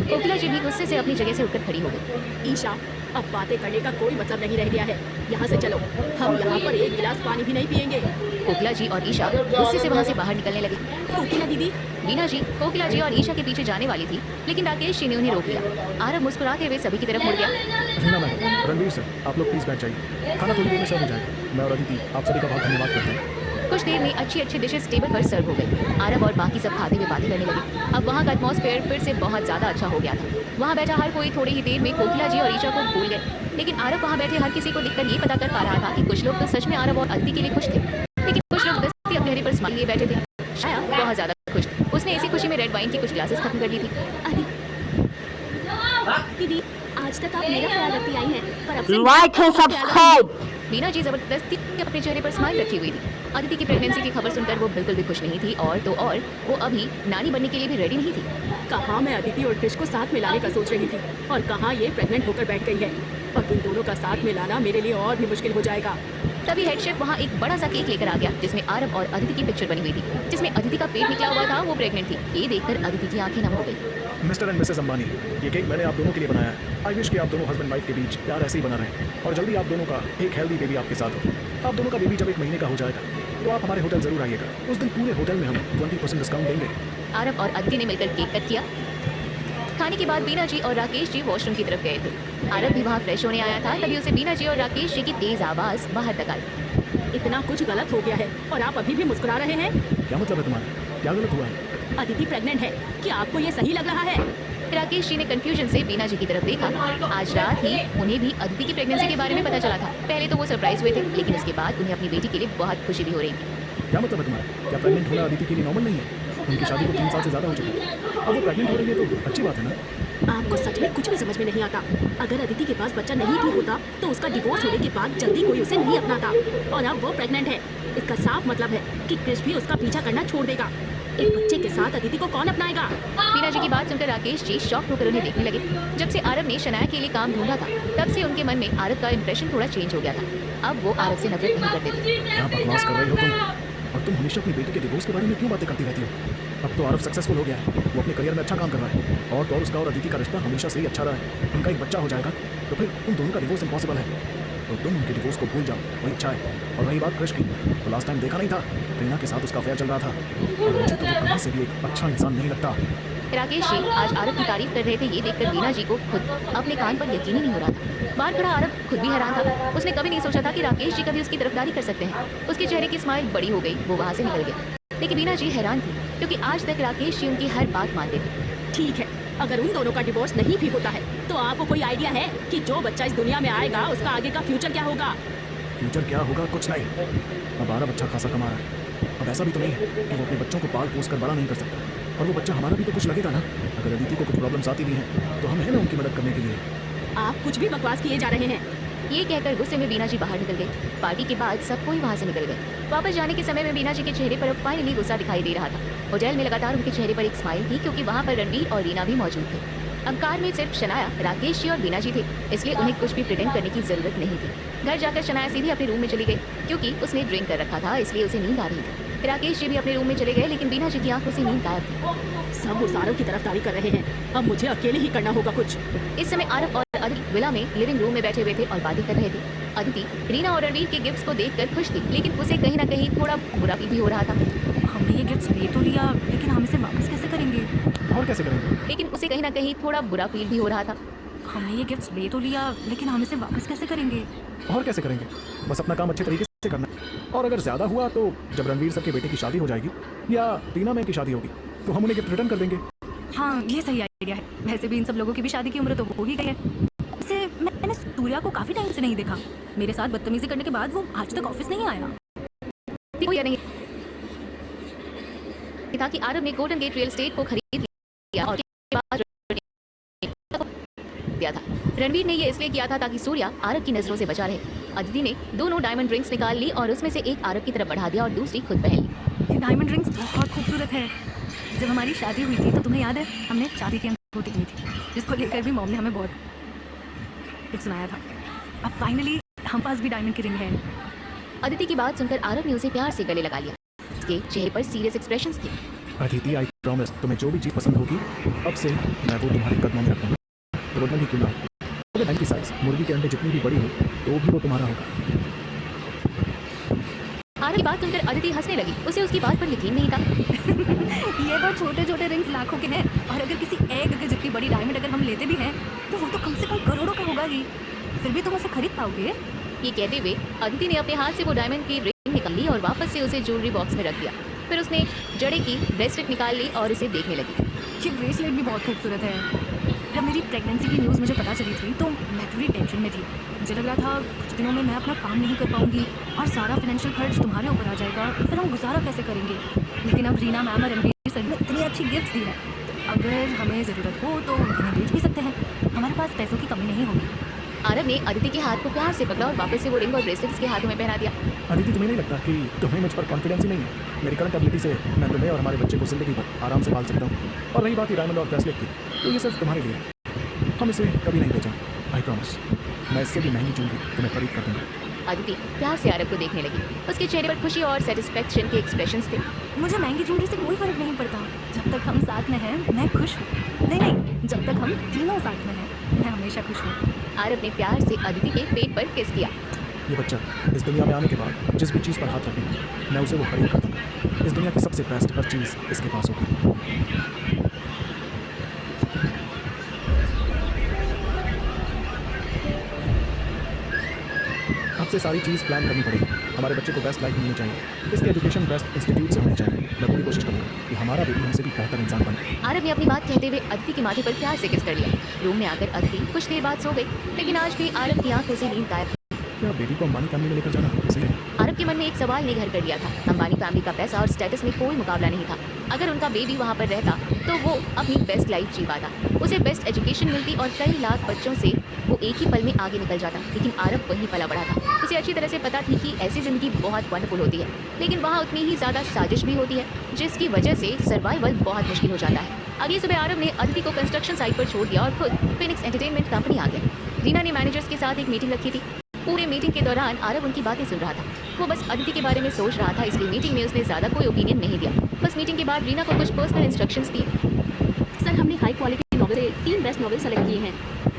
कोकिला जी भी गुस्से से अपनी जगह से उठकर खड़ी हो गई। ईशा, अब बातें करने का कोई मतलब नहीं रह गया है। यहाँ से चलो। हम यहाँ पर एक गिलास पानी भी नहीं पियेंगे। कोकिला जी और ईशा गुस्से से वहाँ से बाहर निकलने लगे। कोकिला दीदी। बीना जी कोकिला जी और ईशा के पीछे जाने वाली थी, लेकिन राकेश जी ने उन्हें रोक लिया। आरव मुस्कुराते हुए सभी की तरफ मुड़ गया। रीना मैडम, रणवीर सर, आप लोग प्लीज़ बैठ जाइए। खाना थोड़ी देर में सर्व हो जाएगा। मैं और अदिति आप सभी का बहुत धन्यवाद करते हैं। कुछ देर में अच्छी अच्छी डिशेस टेबल पर सर्व हो गई। आरव और बाकी सब खाते हुए बातें करने लगे। अब वहाँ का एटमॉस्फेयर फिर से बहुत ज़्यादा अच्छा हो गया था। वहाँ बैठा हर कोई थोड़ी ही देर में कोकिला जी और ईशा को भूल गए, लेकिन आरव वहाँ बैठे हर किसी को देखकर ये पता कर पा रहा था कि कुछ लोग तो सच में आरव और अदिति के लिए खुश थे, लेकिन कुछ लोग दस्ती अपने चेहरे पर स्माइल लिए बैठे थे। शाया बहुत ज़्यादा खुश थी। उसने इसी खुशी में रेड वाइन की कुछ ग्लासेस खत्म कर दी थी। दीदी, आज तक आप मेरा ख्याल रखती आई हैं, पर अब से Like and subscribe. बीना जी जबरदस्ती अपने चेहरे पर स्माइल रखी हुई थी। अदिति की प्रेगनेंसी की खबर सुनकर वो बिल्कुल भी खुश नहीं थी, और तो और वो अभी नानी बनने के लिए भी रेडी नहीं थी। कहाँ मैं अदिति और क्रिश को साथ मिलाने का सोच रही थी और कहाँ ये प्रेग्नेंट होकर बैठ गई है। अब इन दोनों का साथ में लाना मेरे लिए और भी मुश्किल हो जाएगा। तभी हेड शेफ वहाँ एक बड़ा सा केक लेकर आ गया जिसमें आरव और अदिति की पिक्चर बनी हुई थी, जिसमें अदिति का पेट निकला हुआ था, वो प्रेग्नेंट थी। ये देखकर अदिति की आंखें नम हो गई। मिस्टर एंड मिसेस अंबानी, ये केक मैंने आप दोनों के लिए बनाया है। आई विश कि आप दोनों हस्बैंड वाइफ के बीच प्यार ऐसे ही बना रहे और जल्दी आप दोनों का एक हेल्दी बेबी आपके साथ हो। आप दोनों का बेबी जब 1 महीने का हो जाएगा तो आप हमारे होटल जरूर आइएगा। उस दिन पूरे होटल में हम 20% डिस्काउंट देंगे। आरव और अदिति ने मिलकर केक कट किया। खाने के बाद बीना जी और राकेश जी वॉशरूम की तरफ गए थे। आरव भी वहाँ फ्रेश होने आया था, तभी उसे बीना जी और राकेश जी की तेज आवाज बाहर तक आई। इतना कुछ गलत हो गया है और आप अभी भी मुस्कुरा रहे हैं। क्या मतलब है तुम्हारा? क्या गलत हुआ है? अदिति प्रेग्नेंट है, क्या आपको ये सही लग रहा है? राकेश जी ने कंफ्यूजन से बीना जी की तरफ देखा। आज रात ही उन्हें भी अदिति की प्रेगनेंसी के बारे में पता चला था। पहले तो वो सरप्राइज हुए थे, लेकिन उसके बाद उन्हें अपनी बेटी के लिए बहुत खुशी भी हो रही थी। क्या मतलब है तुम्हारा? क्या प्रेग्नेंट होना अदिति के लिए नॉर्मल नहीं है? उनकी शादी को 3 साल से ज़्यादा हो चुकी है। अब वो प्रेग्नेंट हो रही है तो अच्छी बात है ना। आपको सच में कुछ भी समझ में नहीं आता। अगर अदिति के पास बच्चा नहीं भी होता तो उसका डिवोर्स होने के बाद जल्दी कोई उसे नहीं अपनाता, और अब वो प्रेग्नेंट है। इसका साफ मतलब है कि क्रिश भी उसका पीछा करना छोड़ देगा। एक बच्चे के साथ अदिति को कौन अपनाएगा? बीना जी की बात सुनकर राकेश जी शॉक होकर उन्हें देखने लगे। जब से आरव ने शनाया के लिए काम ढूंढा था, तब से उनके मन में आरव का इंप्रेशन थोड़ा चेंज हो गया था। अब वो आरव से नफरत नहीं करते थे। क्या बकवास कर रही हो तुम? और तुम हमेशा अपनी बेटी के डिवोर्स के बारे में क्यों बातें करती रहती हो? अब तो आरव सक्सेसफुल हो गया है, वो अपने करियर में अच्छा काम कर रहा है और तो और उसका और अदिति का रिश्ता हमेशा से ही अच्छा रहा है। उनका एक बच्चा हो जाएगा तो फिर उन दोनों का डिवोर्स इम्पॉसिबल है। तो तुम उनके डिवोर्स को भूल जाओ, वही अच्छा है। और वही बात क्रिश की, तो लास्ट टाइम देखा नहीं था, रीना के साथ उसका अफेयर चल रहा था और मुझे तो वो कहीं से भी एक अच्छा इंसान नहीं लगता। राकेश जी आज आरव की तारीफ कर रहे थे। ये देखकर बीना जी को खुद अपने कान पर यकीन ही नहीं हो रहा था। बाहर खड़ा आरव खुद भी हैरान था। उसने कभी नहीं सोचा था कि राकेश जी कभी उसकी तरफदारी कर सकते हैं। उसके चेहरे की स्माइल बड़ी हो गई, वो वहाँ से निकल गया। लेकिन बीना जी हैरान थी, क्योंकि आज तक राकेश जी उनकी हर बात मानते थे। ठीक है, अगर उन दोनों का डिवोर्स नहीं भी होता है तो आपको कोई आइडिया है कि जो बच्चा इस दुनिया में आएगा उसका आगे का फ्यूचर क्या होगा? फ्यूचर क्या होगा? कुछ नहीं। अब आरव अच्छा खासा कमा रहा है। अब ऐसा भी तो नहीं है कि वो अपने बच्चों को पाल पोस कर बड़ा नहीं कर सकता, और वो बच्चा हमारा भी तो कुछ लगेगा ना। अगर अदिति को कुछ प्रॉब्लम्स आती भी हैं तो हम हैं ना उनकी मदद करने के लिए। आप कुछ भी बकवास किए जा रहे हैं। ये कहकर गुस्से में बीना जी बाहर निकल गए। पार्टी के बाद सब कोई वहाँ से निकल गए। वापस जाने के समय में बीना जी के चेहरे पर अब फाइनली गुस्सा दिखाई दे रहा था। होटल में लगातार उनके चेहरे पर एक स्माइल थी, क्योंकि वहाँ पर रणवीर और रीना भी मौजूद थे। अब कार में सिर्फ शनाया, राकेश जी और बीना जी थे, इसलिए उन्हें कुछ भी प्रिटेंड करने की जरूरत नहीं थी। घर जाकर शनाया सीधे अपने रूम में चली गई, क्योंकि उसने ड्रिंक कर रखा था, इसलिए उसे नींद आ रही थी। राकेश जी भी अपने रूम में चले गए, लेकिन बीना जी की आंखों से नींद गायब थी। सब उस आरव की तरफदारी कर रहे हैं, अब मुझे अकेले ही करना होगा कुछ। इस समय आरव और अदिति विला में लिविंग रूम में बैठे हुए थे और बातें कर रहे थे। अदिति रीना और रणवीर के गिफ्ट्स को देखकर खुश थी, लेकिन उसे कहीं ना कहीं थोड़ा बुरा भी हो रहा था। हमने ये गिफ्ट ले तो लिया, लेकिन हम इसे वापस कैसे करेंगे? और कैसे करेंगे? लेकिन उसे कहीं ना कहीं थोड़ा बुरा फील भी हो रहा था। हमने ये गिफ्ट ले तो लिया, लेकिन हम इसे वापस कैसे करेंगे? और कैसे करेंगे? बस अपना काम अच्छे तरीके से करना है। और अगर ज़्यादा हुआ तो जब रणवीर सर के बेटे की शादी हो जाएगी या रीना मैम की शादी होगी तो हम उन्हें गिफ्ट रिटर्न कर देंगे। हाँ, ये सही आइडिया है। वैसे भी इन सब लोगों की भी शादी की उम्र तो हो ही गई है। वैसे मैंने सूर्या को काफ़ी टाइम से नहीं देखा। मेरे साथ बदतमीजी करने के बाद वो आज तक ऑफिस नहीं आया। या नहीं था कि आरव ने गोल्डन गेट रियल एस्टेट को खरीद लिया और दिया था। रणवीर ने ये इसलिए किया था ताकि सूर्या आरव की नजरों से बचा रहे। अदिति ने दोनों डायमंड रिंग्स निकाल ली और उसमें से एक आरव की तरफ बढ़ा दिया और दूसरी खुद पहन ली। ये डायमंड रिंग्स बहुत खूबसूरत है। जब हमारी शादी हुई थी तो तुम्हें याद है, हमने शादी की अंगूठी ली थी, जिसको लेकर भी मॉम ने हमें बहुत कुछ सुनाया था। अब फाइनली हम पास भी डायमंड की रिंग है। अदिति की बात सुनकर आरव ने उसे प्यार से गले लगा लिया। उसके चेहरे पर सीरियस एक्सप्रेशंस थे। अदिति, आई प्रॉमिस, तुम्हें जो भी चीज़ पसंद होगी अब से मैं वो तुम्हारे कदमों में रखूँगा। तो बदला ही क्यों ना हो। अगर बैंक की साइज मुर्गी के अंडे जितनी भी बड़ी हो तो भी वो तुम्हारा होगा। आरव की बात सुनकर अदिति हंसने लगी। उसे उसकी बात पर यकीन नहीं था। ये तो छोटे छोटे रिंग्स लाखों के हैं, और अगर किसी एक के जितनी बड़ी डायमंड अगर हम लेते भी हैं तो वो तो कम से कम करोड़ों का होगा ही। फिर भी तुम उसे खरीद पाओगे? ये कहते हुए अदिति ने अपने हाथ से वो डायमंड की रिंग निकाल ली और वापस से उसे ज्वेलरी बॉक्स में रख दिया। फिर उसने जड़े की ब्रेसलेट निकाल ली और इसे देखने लगी। ये ब्रेसलेट भी बहुत खूबसूरत है। जब मेरी प्रेगनेंसी की न्यूज़ मुझे पता चली थी तो मैं थोड़ी टेंशन में थी। मुझे लग रहा था कुछ दिनों में मैं अपना काम नहीं कर पाऊंगी और सारा फाइनेंशियल खर्च तुम्हारे ऊपर आ जाएगा, फिर हम गुजारा कैसे करेंगे। लेकिन अब रीना मैम और रणवीर सर ने इतनी अच्छी गिफ्ट दी है, तो अगर हमें ज़रूरत हो तो उन्हें बेच भी सकते हैं। हमारे पास पैसों की कमी नहीं होगी। आरव ने अदिति के हाथ को प्यार से पकड़ा और वापस से वो रिंग और ब्रेसलेट उसके हाथों में पहना दिया। अदिति, तुम्हें नहीं लगता कि तुम्हें मुझ पर कॉन्फिडेंस ही नहीं है? मेरी करंट एबिलिटी से मैं तुम्हें और हमारे बच्चे को जिंदगी भर आराम से पाल सकता हूँ। और रही बात ही डायमंड और ब्रेसलेट की, तो ये सिर्फ तुम्हारे लिए, हम इसे कभी नहीं बेचेंगे, आई प्रॉमिस। मैं इससे भी महंगी ज्वेलरी तुम्हें खरीद कर दूंगा। अदिति प्यार से आरव को देखने लगी। उसके चेहरे पर खुशी और सेटिस्फेक्शन के एक्सप्रेशंस थे। मुझे महंगी ज्वेलरी से कोई फर्क नहीं पड़ता। जब तक हम साथ में हैं मैं खुश हूँ। नहीं, जब तक हम तीनों साथ में हैं मैं हमेशा खुश हूँ। आरव ने प्यार से अदिति के पेट पर किस किया। ये बच्चा इस दुनिया में आने के बाद जिस भी चीज़ पर हाथ रखेगा मैं उसे वो खरीद कर दूंगा। इस दुनिया की सबसे बेस्ट हर चीज़ इसके पास होगी। अब से सारी चीज़ प्लान करनी पड़ेगी। हमारे बच्चे को बेस्ट लाइफ मिलनी चाहिए। इसकी एजुकेशन बेस्ट इंस्टीट्यूट से होनी चाहिए। मैं पूरी कोशिश करूँगा कि हमारा बेबी हमसे भी बेहतर इंसान बने। आरव ने अपनी बात कहते हुए अदिति के माथे पर प्यार से किस कर लिया। रूम में आकर अदिति कुछ देर बाद सो गई, लेकिन आज भी आरव की आंखों से नींद गायब। क्या बेबी को अंबानी फैमिली में लेकर जाना सही है? आरव के मन में एक सवाल ने घर कर लिया था। अंबानी फैमिली का पैसा और स्टेटस में कोई मुकाबला नहीं था। अगर उनका बेबी वहाँ पर रहता तो वो अपनी बेस्ट लाइफ जी पाता, उसे बेस्ट एजुकेशन मिलती और कई लाख बच्चों से वो एक ही पल में आगे निकल जाता। लेकिन आरव वहीं पला बड़ा था। उसे अच्छी तरह से पता थी कि ऐसी ज़िंदगी बहुत वंडरफुल होती है, लेकिन वहाँ उतनी ही ज़्यादा साजिश भी होती है, जिसकी वजह से सर्वाइवल बहुत मुश्किल हो जाता है। अगली सुबह आरव ने अदिति को कंस्ट्रक्शन साइट पर छोड़ दिया और खुद फिनिक्स एंटरटेनमेंट कंपनी आ गया। रीना ने मैनेजर्स के साथ एक मीटिंग रखी थी। पूरे मीटिंग के दौरान आरव उनकी बातें सुन रहा था। वो बस अदिति के बारे में सोच रहा था, इसलिए मीटिंग में उसने ज़्यादा कोई ओपिनियन नहीं दिया। बस मीटिंग के बाद रीना को कुछ पर्सनल इंस्ट्रक्शंस दिए। सर, हमने हाई क्वालिटी नॉवेल से 3 बेस्ट नॉवेल सेलेक्ट किए हैं,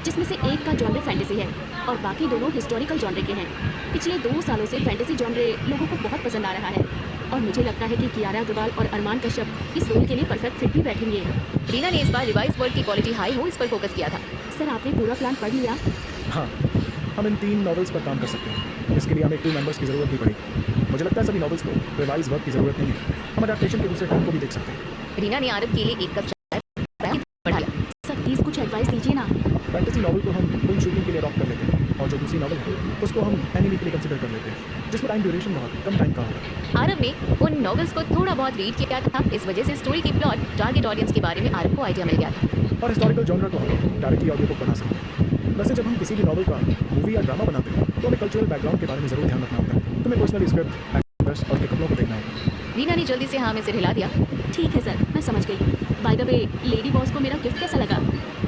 जिसमें से एक का जॉनर फैंटेसी है और बाकी दोनों हिस्टोरिकल जॉनर के हैं। पिछले 2 सालों से फैंटेसी जॉनर लोगों को बहुत पसंद आ रहा है और मुझे लगता है कि कियारा अग्रवाल और अरमान कश्यप इस रोल के लिए परफेक्ट फिट भी बैठेंगे। रीना ने इस बार रिवाइज वर्ड की क्वालिटी हाई हो इस पर फोकस किया था। सर, आपने पूरा प्लान पढ़ लिया? हाँ, हम इन 3 नॉवेल्स पर काम कर सकते हैं। इसके लिए हमें 2 मेंबर्स की ज़रूरत भी पड़ेगी। मुझे लगता है सभी नॉवेल्स को रिवाइज वर्क की ज़रूरत नहीं है। हम अडैप्टेशन के दूसरे टर्म को भी देख सकते हैं। रीना ने आरव के लिए एक कप चाय बढ़ा लिया। सर, प्लीज़ कुछ एडवाइस दीजिए ना। फैंटेसी नॉवल को हम फिल्म शूटिंग के लिए अडॉप्ट कर लेते हैं और जो दूसरी नॉवल है उसको हम एनिमे के लिए कंसिडर कर लेते हैं, जिसमें टाइम ड्यूरेशन बहुत कम टाइम का होगा। आरव ने उन नॉवेल्स को थोड़ा बहुत रीड किया था। इस वजह से स्टोरी की प्लॉट, टारगेट ऑडियंस के बारे में आरव को आइडिया मिल गया था। और हिस्टोरिकल जॉनर को हम डायरेक्टली ऑडियो बुक बना सकते हैं। वैसे जब हम किसी भी नॉवल का मूवी या ड्रामा बनाते हैं तो हमें कल्चरल बैकग्राउंड के बारे में ज़रूर ध्यान रखना होता है। तुम्हें पर्सनली स्क्रिप्ट, एक्टर्स और कपड़ों को देखना होगा। रीना ने जल्दी से हाँ में सिर हिला दिया। ठीक है सर, मैं समझ गई। By the way, lady boss को मेरा गिफ्ट कैसा लगा?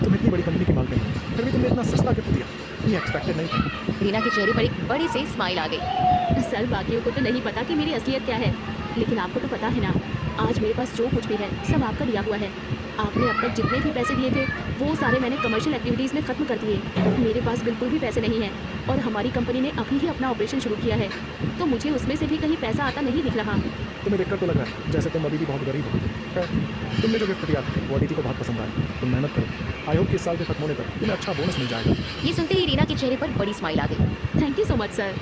तुम इतनी बड़ी कंपनी की मालकिन हो, फिर भी तुमने इतना सस्ता गिफ्ट दिया। ये एक्सपेक्टेड नहीं था। रीना के चेहरे पर एक बड़ी सी स्माइल आ गई। सर, बाकियों को तो नहीं पता कि मेरी असलियत क्या है, लेकिन आपको तो पता है ना। आज मेरे पास जो कुछ भी है सब आपका दिया हुआ है। आपने अब तक जितने भी पैसे दिए थे वो सारे मैंने कमर्शियल एक्टिविटीज़ में ख़त्म कर दिए। मेरे पास बिल्कुल भी पैसे नहीं हैं और हमारी कंपनी ने अभी ही अपना ऑपरेशन शुरू किया है, तो मुझे उसमें से भी कहीं पैसा आता नहीं दिख रहा। तुम्हें देखकर तो लग रहा है जैसे तुम अभी भी बहुत गरीब हो। खैर, तुमने जो गिफ्ट दिया वो अदिति को बहुत पसंद आया। तुम मेहनत करो। आई होप कि इस साल के खत्म होने तक तुम्हें अच्छा बोनस मिल जाएगा। ये सुनते ही रीना के चेहरे पर बड़ी स्माइल आ गई। Thank you so much sir.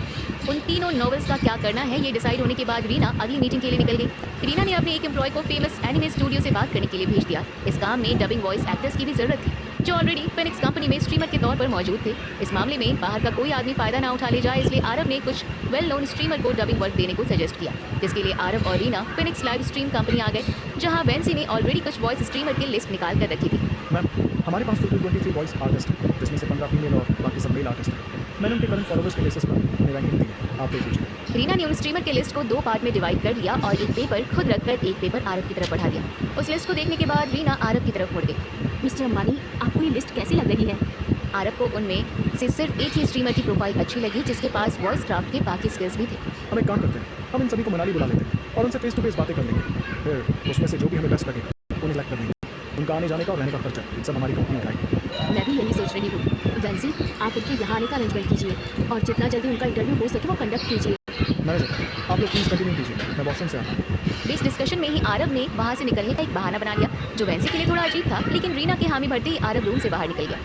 उन तीनों नॉवेल्स का क्या करना है ये डिसाइड होने के बाद रीना अगली मीटिंग के लिए निकल गई। रीना ने अपने एक एम्प्लॉय को फेमस एनिमे स्टूडियो से बात करने के लिए भेज दिया। इस काम में डबिंग वॉइस एक्टर्स की भी जरूरत थी, जो ऑलरेडी फिनिक्स कंपनी में स्ट्रीमर के तौर पर मौजूद थे। इस मामले में बाहर का कोई आदमी फायदा ना उठा ले जाए, इसलिए आरव ने कुछ वेल नोन स्ट्रीमर को डबिंग वर्क देने को सजेस्ट किया, जिसके लिए आरव और Reena Phoenix live stream company आ गए, जहां वेंसी ने ऑलरेडी कुछ वॉइस स्ट्रीमर की लिस्ट निकाल कर रखी थी। मैम, हमारे पास टोटल 23 वॉइस आर्टिस्ट हैं, जिसमें से 15 फीमेल और बाकी सब मेल आर्टिस्ट हैं। मैंने उनके करंट फॉलोवर्स के बेसिस पर उन्हें रैंकिंग दी है। आप देख लीजिए। रीना ने उन स्ट्रीमर के लिस्ट को 2 पार्ट में डिवाइड कर लिया और एक पेपर खुद रखकर एक पेपर आरव की तरफ बढ़ा दिया। उस लिस्ट को देखने के बाद रीना आरव की तरफ मुड़ गई। मिस्टर अंबानी, आपको ये लिस्ट कैसी लग रही है? आरव को उनमें से सिर्फ एक ही स्ट्रीमर की प्रोफाइल अच्छी लगी, जिसके पास वॉइस क्राफ्ट के बाकी स्किल्स भी थे। हम एक काम करते हैं, हम इन सभी को मनाली बुला लेते हैं और उनसे फेस टू फेस बातें कर लेंगे। फिर उसमें से जो भी हमें बेस्ट लगे उन्हें सेलेक्ट कर देंगे। उनका आने जाने का और रहने का खर्चा सब हमारी कंपनी उठाएगी। मैं भी यही सोच रही हूँ। वेंसी, आप उनके यहाँ आने का अरेंजमेंट कीजिए और जितना जल्दी उनका इंटरव्यू हो सके वो कंडक्ट कीजिए। मैनेजर, आप लोग प्लीज़ कंटिन्यू कीजिए, मैं वॉशरूम से आता हूँ। इस डिस्कशन में ही आरव ने वहाँ से निकलने का एक बहाना बना लिया, जो वेंसी के लिए थोड़ा अजीब था, लेकिन रीना के हामी भरते ही आरव रूम से बाहर निकल गया।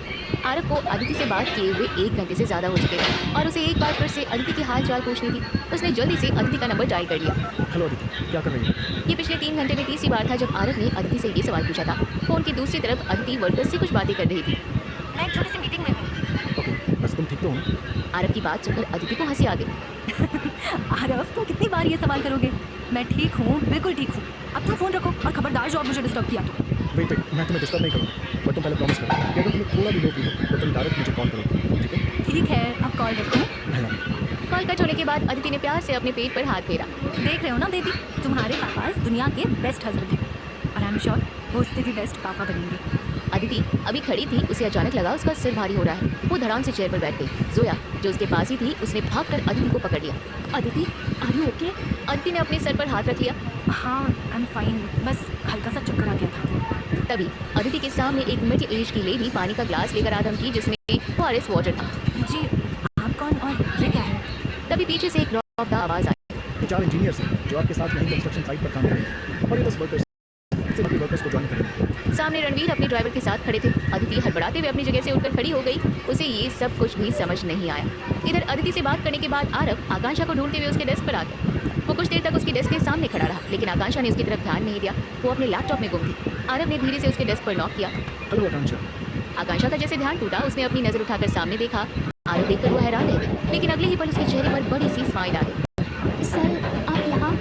आरव को अदिति से बात किए हुए 1 घंटे से ज़्यादा हो चुके थे और उसे एक बार फिर से अदिति की हाल चाल पूछनी थी। उसने जल्दी से अदिति का नंबर डायल कर लिया। हेलो अदिति, क्या कर रही है? ये पिछले 3 घंटे में तीसरी बार था जब आरव ने अदिति से ये सवाल पूछा था। फोन की दूसरी तरफ अदिति वर्कर्स से कुछ बातें कर रही थी। मैं एक छोटी सी मीटिंग में हूँ। ओके, वैसे तुम ठीक तो हो ना? आरव की बात सुनकर अदिति को हंसी आ गई। आरव, तुम कितनी बार ये सवाल करोगे? मैं ठीक हूँ, बिल्कुल ठीक हूँ। अब तुम फ़ोन रखो और खबरदार जो आप मुझे डिस्टर्ब किया तो। वेट, मैं तुम्हें डिस्टर्ब नहीं करूँगा, बट तुम पहले प्रॉमिस करो कि अगर तुम्हें थोड़ा भी लो फील हो तो तुम डायरेक्ट मुझे कॉल करोगे, ठीक है? ठीक है, अब कॉल रखो। पहला कॉल कट होने के बाद अदिति ने प्यार से अपने पेट पर हाथ फेरा। देख रहे हो ना बेबी, तुम्हारे पापा इस दुनिया के बेस्ट हस्बैंड हैं और आई एम श्योर वो उससे भी बेस्ट पापा बनेंगे। अदिति अभी खड़ी थी, उसे अचानक लगा उसका सिर भारी हो रहा है। वो धड़ाम से चेयर पर बैठ गई। जोया जो उसके पास ही थी, उसने भागकर अदिति को पकड़ लिया। Aditi, are you okay? Aditi ने अपने सर पर हाथ रख लिया। हाँ, आई एम फाइन, बस हल्का सा चक्कर आ गया था। तभी अदिति के सामने एक मिडिल एज की लेडी पानी का ग्लास लेकर आ धमकी, जिसमें ORS वाटर था। जी, आप कौन और ये क्या है? तभी पीछे से एक रौब आवाज आई। ये 4 इंजीनियर्स हैं जो आपके साथ यहीं कंस्ट्रक्शन साइट पर काम करेंगे और ये 10 वर्कर्स से बाकी वर्कर्स को ज्वाइन करेंगे। सामने रणवीर अपने ड्राइवर के साथ खड़े थे। अदिति हड़बड़ाते हुए अपनी जगह से उठकर खड़ी हो गई। उसे ये सब कुछ भी समझ नहीं आया। इधर अदिति से बात करने के बाद आरव आकांक्षा को ढूंढते हुए उसके डेस्क पर आ गया। वो कुछ देर तक उसके डेस्क के सामने खड़ा रहा, लेकिन आकांक्षा ने उसकी तरफ ध्यान नहीं दिया। वो अपने लैपटॉप में गुम थी। आरव ने धीरे से उसके डेस्क पर नॉक किया। हेलो आकांक्षा। आकांक्षा का जैसे ध्यान टूटा, उसने अपनी नजर उठाकर सामने देखा। आरव देखकर वो हैरान रह गई, लेकिन अगले ही पल उसके चेहरे पर बड़ी सी स्माइल आ गई। सर, आप यहाँ?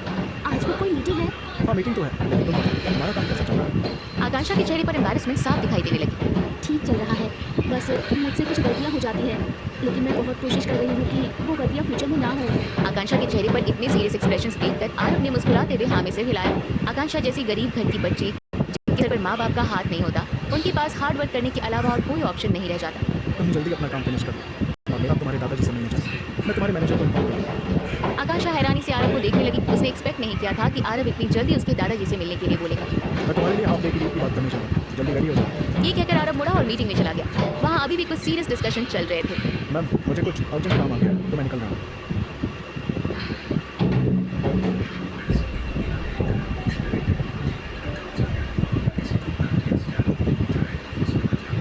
आज भी कोई मीटिंग है? हाँ मीटिंग तो है, लेकिन तुम बताओ हमारा काम कैसा चल रहा है? आकांक्षा के चेहरे पर एम्बैरेसमेंट साफ दिखाई देने लगी। ठीक चल रहा है, बस मुझसे कुछ गलतियाँ हो जाती हैं, लेकिन मैं बहुत कोशिश कर रही हूँ कि वो गलतियाँ फ्यूचर में ना हो। आकांक्षा के चेहरे पर इतने सीरियस एक्सप्रेशंस देखकर आरव ने मुस्कुराते हुए हाँ में सिर हिलाया। आकांक्षा जैसी गरीब घर की बच्ची जिनके सर पर माँ बाप का हाथ नहीं होता, उनके पास हार्ड वर्क करने के अलावा और कोई ऑप्शन नहीं रह जाता। तुम जल्दी अपना काम फिनिश करो और मेरा तुम्हारे दादाजी से मिलने चाहिए। मैं तुम्हारे मैनेजर को इन्फॉर्म करूँगा। आकांक्षा हैरानी से आरव को देखने लगी। उसने एक्सपेक्ट नहीं किया था कि आरव इतनी जल्दी उसके दादाजी से मिलने के लिए बोलेगा। मैं तुम्हारे लिए हाफ डे की लीव की बात करने जा रहा हूँ, जल्दी रेडी हो जाओ। ये कहकर आरव मुड़ा और मीटिंग में चला गया। वहाँ अभी भी कुछ सीरियस डिस्कशन चल रहे थे। मैम मुझे कुछ अर्जेंट काम आ गया है, तो मैं निकल रहा हूँ।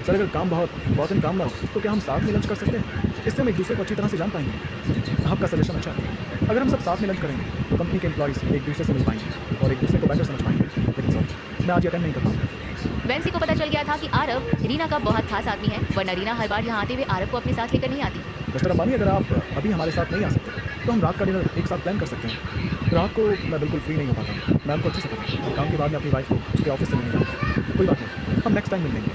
सर अगर काम बहुत इंपॉर्टेंट काम ना हो तो क्या हम साथ में लंच कर सकते हैं? इससे हम एक दूसरे को अच्छी तरह से जान पाएंगे। आपका सजेशन अच्छा है। अगर हम सब साथ में लंच करेंगे तो कंपनी के एम्प्लॉइज एक दूसरे से मिल पाएंगे और एक दूसरे को बेटर समझ पाएंगे। लेकिन सॉरी, मैं आज अटेंड नहीं कर पाऊंगा। वेंसी को पता चल गया था कि आरव रीना का बहुत खास आदमी है, वरना रीना हर बार यहाँ आते हुए आरव को अपने साथ लेकर नहीं आती। मिस्टर अंबानी, अगर आप अभी हमारे साथ नहीं आ सकते तो हम रात का डिनर एक साथ प्लान कर सकते हैं। रात को मैं बिल्कुल फ्री नहीं हो पाता। मैं आपको अच्छे से पता है, काम के बाद मैं अपनी वाइफ को उसके ऑफिस से मिलने जाता हूँ। कोई बात नहीं, हम नेक्स्ट टाइम मिल लेंगे।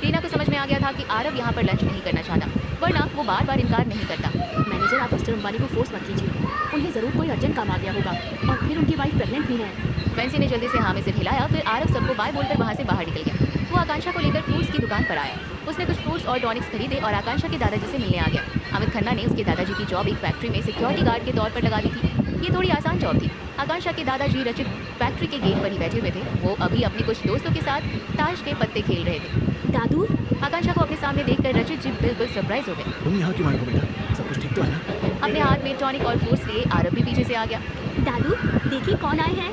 रीना को समझ में आ गया था कि आरव यहाँ पर लंच नहीं करना चाहता, वरना वो बार बार इनकार नहीं करता। मैनेजर, आप मिस्टर अंबानी को फोर्स मत कीजिए। उन्हें ज़रूर कोई अर्जेंट काम आ गया होगा और फिर उनकी वाइफ प्रेग्नेंट भी है। वेंसी ने जल्दी से हाँ में सिर हिलाया। फिर आरव सबको बाय बोलकर वहाँ से बाहर निकल गया। वो आकांक्षा को लेकर फ्रूट्स की दुकान पर आया। उसने कुछ फ्रूट्स और टॉनिक्स खरीदे और आकांक्षा के दादाजी से मिलने आ गया। अमित खन्ना ने उसके दादाजी की जॉब एक फैक्ट्री में सिक्योरिटी गार्ड के तौर पर लगा दी थी। ये थोड़ी आसान जॉब थी। आकांक्षा के दादाजी रचित फैक्ट्री के गेट पर ही बैठे हुए थे। वो अभी अपने कुछ दोस्तों के साथ ताश के पत्ते खेल रहे थे। दादू, आकांक्षा को अपने सामने देखकर रचित जी बिल्कुल सरप्राइज हो गए। तुम यहाँ क्यों आई हो बेटा? सब कुछ ठीक तो है ना? अपने हाथ में टॉनिक और फ्रूट्स लिए आरव भी पीछे से आ गया। दादू देखिए कौन आए हैं।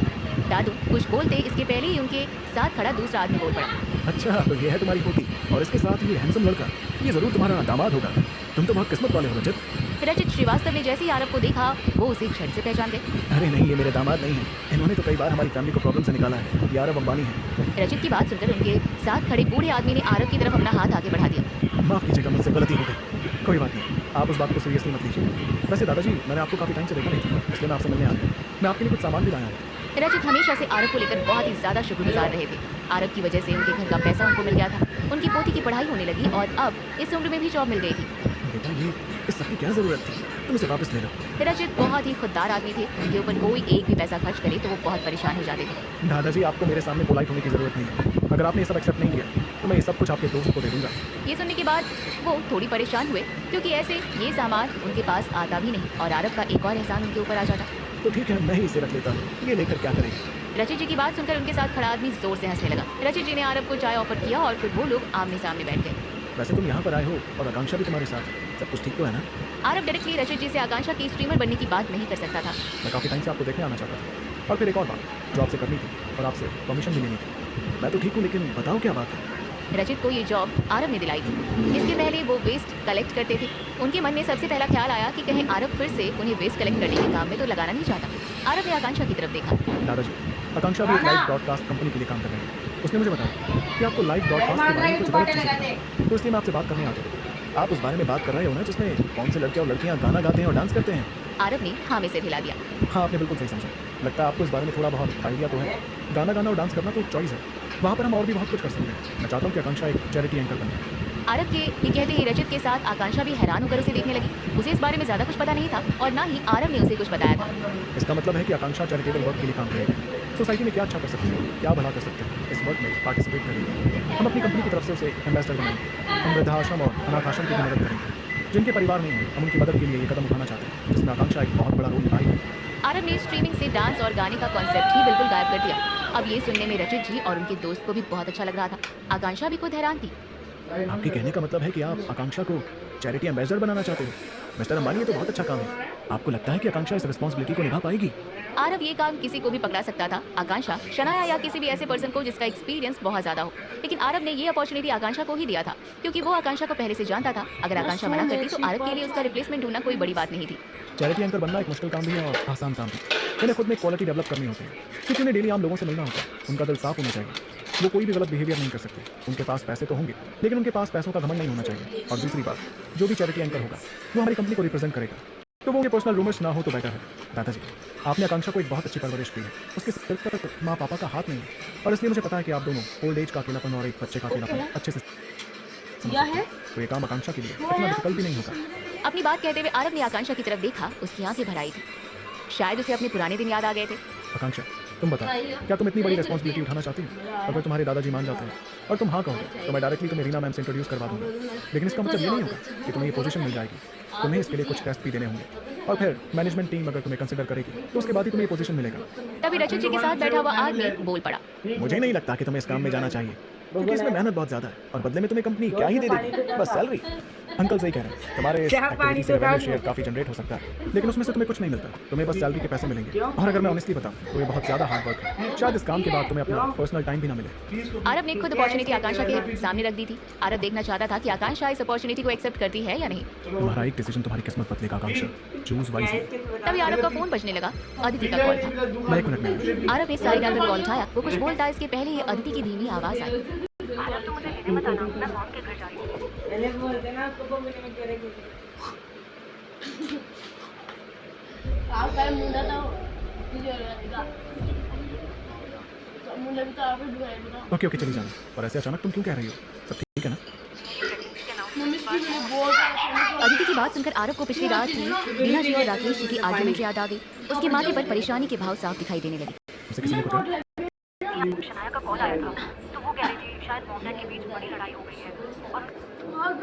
दादू कुछ बोलते इसके पहले ही उनके साथ खड़ा दूसरा आदमी बोल पड़ा। अच्छा, तो ये है तुम्हारी पोती और इसके साथ ये हैंडसम लड़का। ये जरूर तुम्हारा दामाद होगा। तुम तो बहुत किस्मत वाले हो रचित। रचित श्रीवास्तव ने जैसे ही आरव को देखा, वो उसे झट से पहचान गए। अरे नहीं, ये मेरे दामाद नहीं है। इन्होंने तो कई बार हमारी फैमिली को प्रॉब्लम से निकाला है। ये आरव अंबानी है। रचित की बात सुनकर उनके साथ खड़े बूढ़े आदमी ने आरव की तरफ अपना हाथ आगे बढ़ा दिया। माफ़ कीजिएगा, मुझसे गलती हो गई। कोई बात नहीं, आप उस बात को सीरियसली मत लीजिए। वैसे दादाजी, मैंने आपको काफ़ी टाइम से देखा नहीं था, इसलिए मैं आपसे मिलने आ गया। मैं आपके लिए कुछ सामान भी लाया हूँ। रचित हमेशा से आरव को लेकर बहुत ही ज़्यादा शुक्रगुजार रहे थे। आरव की वजह से उनके घर का पैसा उनको मिल गया था। उनकी पोती की पढ़ाई होने लगी और अब इस उम्र में भी जॉब मिल गई थी। बेटा, ये इस सब की क्या ज़रूरत थी? तुम इसे वापस ले लो। रचित बहुत ही खुददार आदमी थे। उनके ऊपर कोई एक भी पैसा खर्च करे तो वो बहुत परेशान हो जाते थे। दादाजी, आपको मेरे सामने पोलाइट होने की ज़रूरत नहीं है। अगर आपने ये सब एक्सेप्ट नहीं किया तो मैं ये सब कुछ आपके दोस्त को दे दूँगा। ये सुनने के बाद वो थोड़ी परेशान हुए, क्योंकि ऐसे ये सामान उनके पास आता भी नहीं और आरव का एक और एहसान उनके ऊपर आ जाता। तो ठीक है, मैं ही इसे रख लेता हूँ। ये लेकर क्या करेंगे? रचित जी की बात सुनकर उनके साथ खड़ा आदमी जोर से हंसने लगा। रचित जी ने आरव को चाय ऑफर किया और फिर वो लोग आमने सामने बैठ गए। वैसे तुम यहाँ पर आए हो और आकांक्षा भी तुम्हारे साथ। सब कुछ ठीक तो है ना? आरव डायरेक्टली रचित जी से आकांक्षा की स्ट्रीमर बनने की बात नहीं कर सकता था। मैं काफ़ी टाइम से आपको देखने आना चाहता था। और फिर एक और बात जो आपसे करनी थी और आपसे परमिशन भी लेनी थी। मैं तो ठीक हूँ, लेकिन बताओ क्या बात है? रचित को ये जॉब आरव ने दिलाई थी। इसके पहले वो वेस्ट कलेक्ट करते थे। उनके मन में सबसे पहला ख्याल आया कि कहीं आरव फिर से उन्हें वेस्ट कलेक्ट करने के काम में तो लगाना नहीं चाहता। आरव ने आकांक्षा की तरफ देखा। दादाजी, आकांक्षा भी एक लाइव ब्रॉडकास्ट कंपनी के लिए काम कर रही है। उसने मुझे बताया कि आपको लाइव ब्रॉडकास्ट के बारे में कुछ गलत चीज़ें पता है। तो इसलिए मैं आपसे बात करने आता हूँ। आप उस बारे में बात कर रहे हो ना, जिसमें कौन से लड़के और लड़कियाँ गाना गाते हैं और डांस करते हैं? आरव ने हाँ में से हिला दिया। हाँ, आपने बिल्कुल सही समझा। लगता है आपको इस बारे में थोड़ा बहुत आइडिया तो है। गाना गाना और डांस करना तो एक चॉइस है। वहाँ पर हम और भी बहुत कुछ कर सकते हैं। मैं चाहता हूँ कि आकांक्षा एक चैरिटी एंकर बने। आरव के ये कहते ही रचित के साथ आकांक्षा भी हैरान होकर उसे देखने लगी। उसे इस बारे में ज्यादा कुछ पता नहीं था और ना ही आरव ने उसे कुछ बताया था। इसका मतलब है कि आकांक्षा चैरिटेबल वर्क के लिए काम करेगी। सोसाइटी में क्या अच्छा कर सकते हैं, क्या भला कर सकते हैं, इस वर्क में पार्टिसिपेट करेंगे। हम अपनी कंपनी की तरफ से उसे एम्बेसडर बनाएंगे। हम वृद्धाश्रम और अनाथ आश्रम की भी मदद करेंगे। जिनके परिवार नहीं है, हम उनकी मदद के लिए ये कदम उठाना चाहते हैं, जिसमें आकांक्षा एक बहुत बड़ा रोल निभाएगी। आरव ने स्ट्रीमिंग से डांस और गाने का कॉन्सेप्ट ही बिल्कुल गायब कर दिया। अब ये सुनने में रचित जी और उनके दोस्त को भी बहुत अच्छा लग रहा था। आकांक्षा भी खुद हैरान थी। आपके कहने का मतलब है कि आप आकांक्षा को चैरिटी एम्बेसडर बनाना चाहते हो। मिस्टर अंबानी, ये तो बहुत अच्छा काम है। आपको लगता है कि आकांक्षा इस रिस्पॉन्सिबिलिटी को निभा पाएगी? आरव ये काम किसी को भी पकड़ा सकता था, आकांक्षा, शनाया या किसी भी ऐसे पर्सन को जिसका एक्सपीरियंस बहुत ज्यादा हो। लेकिन आरव ने ये अपॉर्चुनिटी आकांक्षा को ही दिया था, क्योंकि वो आकांक्षा को पहले से जानता था। अगर आकांक्षा मना करती तो आरव के लिए उसका रिप्लेसमेंट ढूंढना कोई बड़ी बात नहीं थी। चैरिटी एंकर बनना एक मुश्किल काम भी है और आसान काम भी। इन्हें खुद में क्वालिटी डेवलप करनी होती है, क्योंकि उन्हें डेली आम लोगों से मिलना होता है। उनका दिल साफ होना चाहिए। वो कोई भी गलत बिहेवियर नहीं कर सकते। उनके पास पैसे तो होंगे, लेकिन उनके पास पैसों का घमंड नहीं होना चाहिए। और दूसरी बात, जो भी चैरिटी एंकर होगा वो हमारी कंपनी को रिप्रेजेंट करेगा, तो वो उनके पर्सनल रूमर्स ना हो तो बेटर है। दादाजी, आपने आकांक्षा को एक बहुत अच्छी परवरिश दी है। उसके सिर पर माँ पापा का हाथ नहीं है, और इसलिए मुझे पता है कि आप दोनों ओल्ड एज का अकेलापन और एक बच्चे का अकेलापन अच्छे से तो ये काम आकांक्षा के लिए इतना डिफिकल्ट भी नहीं होगा। अपनी बात कहते हुए आरव ने आकांक्षा की तरफ देखा। उसकी आंखें भर आई थी। शायद उसे अपने पुराने दिन याद आ गए थे। आकांक्षा, तुम बताओ, क्या तुम इतनी बड़ी रिस्पॉन्सिबिलिटी उठाना चाहती हो? अगर तुम्हारे दादाजी मान जाते हैं और तुम हाँ कहोगे तो मैं डायरेक्टली तुम्हें रीना मैम से इंट्रोड्यूस करवा दूंगा। लेकिन इसका मतलब ये नहीं होगा कि तुम्हें ये पोजीशन मिल जाएगी। तुम्हें इसके लिए कुछ टेस्ट भी देने होंगे, और फिर मैनेजमेंट टीम अगर तुम्हें कंसिडर करेगी तो उसके बाद ही तुम्हें ये पोजीशन मिलेगा। तभी रचित जी के साथ बैठा हुआ आदमी बोल पड़ा। मुझे नहीं लगता कि तुम्हें इस काम में जाना चाहिए, क्योंकि इसमें मेहनत बहुत ज्यादा है और बदले में तुम्हें कंपनी क्या ही दे देगी, बस सैलरी। अंकल सही कह रहे हैं, तुम्हारे एक्टिविटी से रेवेन्यू शेयर काफी जनरेट हो सकता है, लेकिन उसमें से तुम्हें कुछ नहीं मिलता। तुम्हें बस सैलरी के पैसे मिलेंगे। और अगर मैं ऑनेस्टली बताऊं तो ये बहुत ज्यादा हार्ड वर्क है। शायद इस काम के बाद तुम्हें अपना पर्सनल टाइम भी ना मिले। आरव ने खुद अपॉर्चुनिटी आकांक्षा के सामने रख दी थी। आरव देखना चाहता था कि आकांक्षा इस अपॉर्चुनिटी को एक्सेप्ट करती है या नहीं। तुम्हारा एक डिसीजन तुम्हारी किस्मत बदलेगा आकांक्षा। Choose wisely. तभी आरव का फोन बजने लगा। अदिति का कॉल था। मैं 1 मिनट में आरव ने साइड आकर कॉल उठाया। वो कुछ बोलता इसके पहले ही अदिति की धीमी आवाज आई। आरव, तो मुझे लेने मत आना, मैं मॉम के घर जा रही हूँ। ओके ओके, चली जाना। और ऐसे अचानक तुम क्यों कह रही हो? सब ठीक है ना? अदिति की बात सुनकर आरव को पिछली रात की रीना जी और राकेश जी की आर्गुमेंट याद आ गई। उसके माथे पर परेशानी के भाव साफ दिखाई देने लगे। उसे किसी ने कुछ कहा? शनाया का कॉल आया था, तो वो कह रही थी शायद मॉम डैड के बीच बड़ी लड़ाई हो गई है और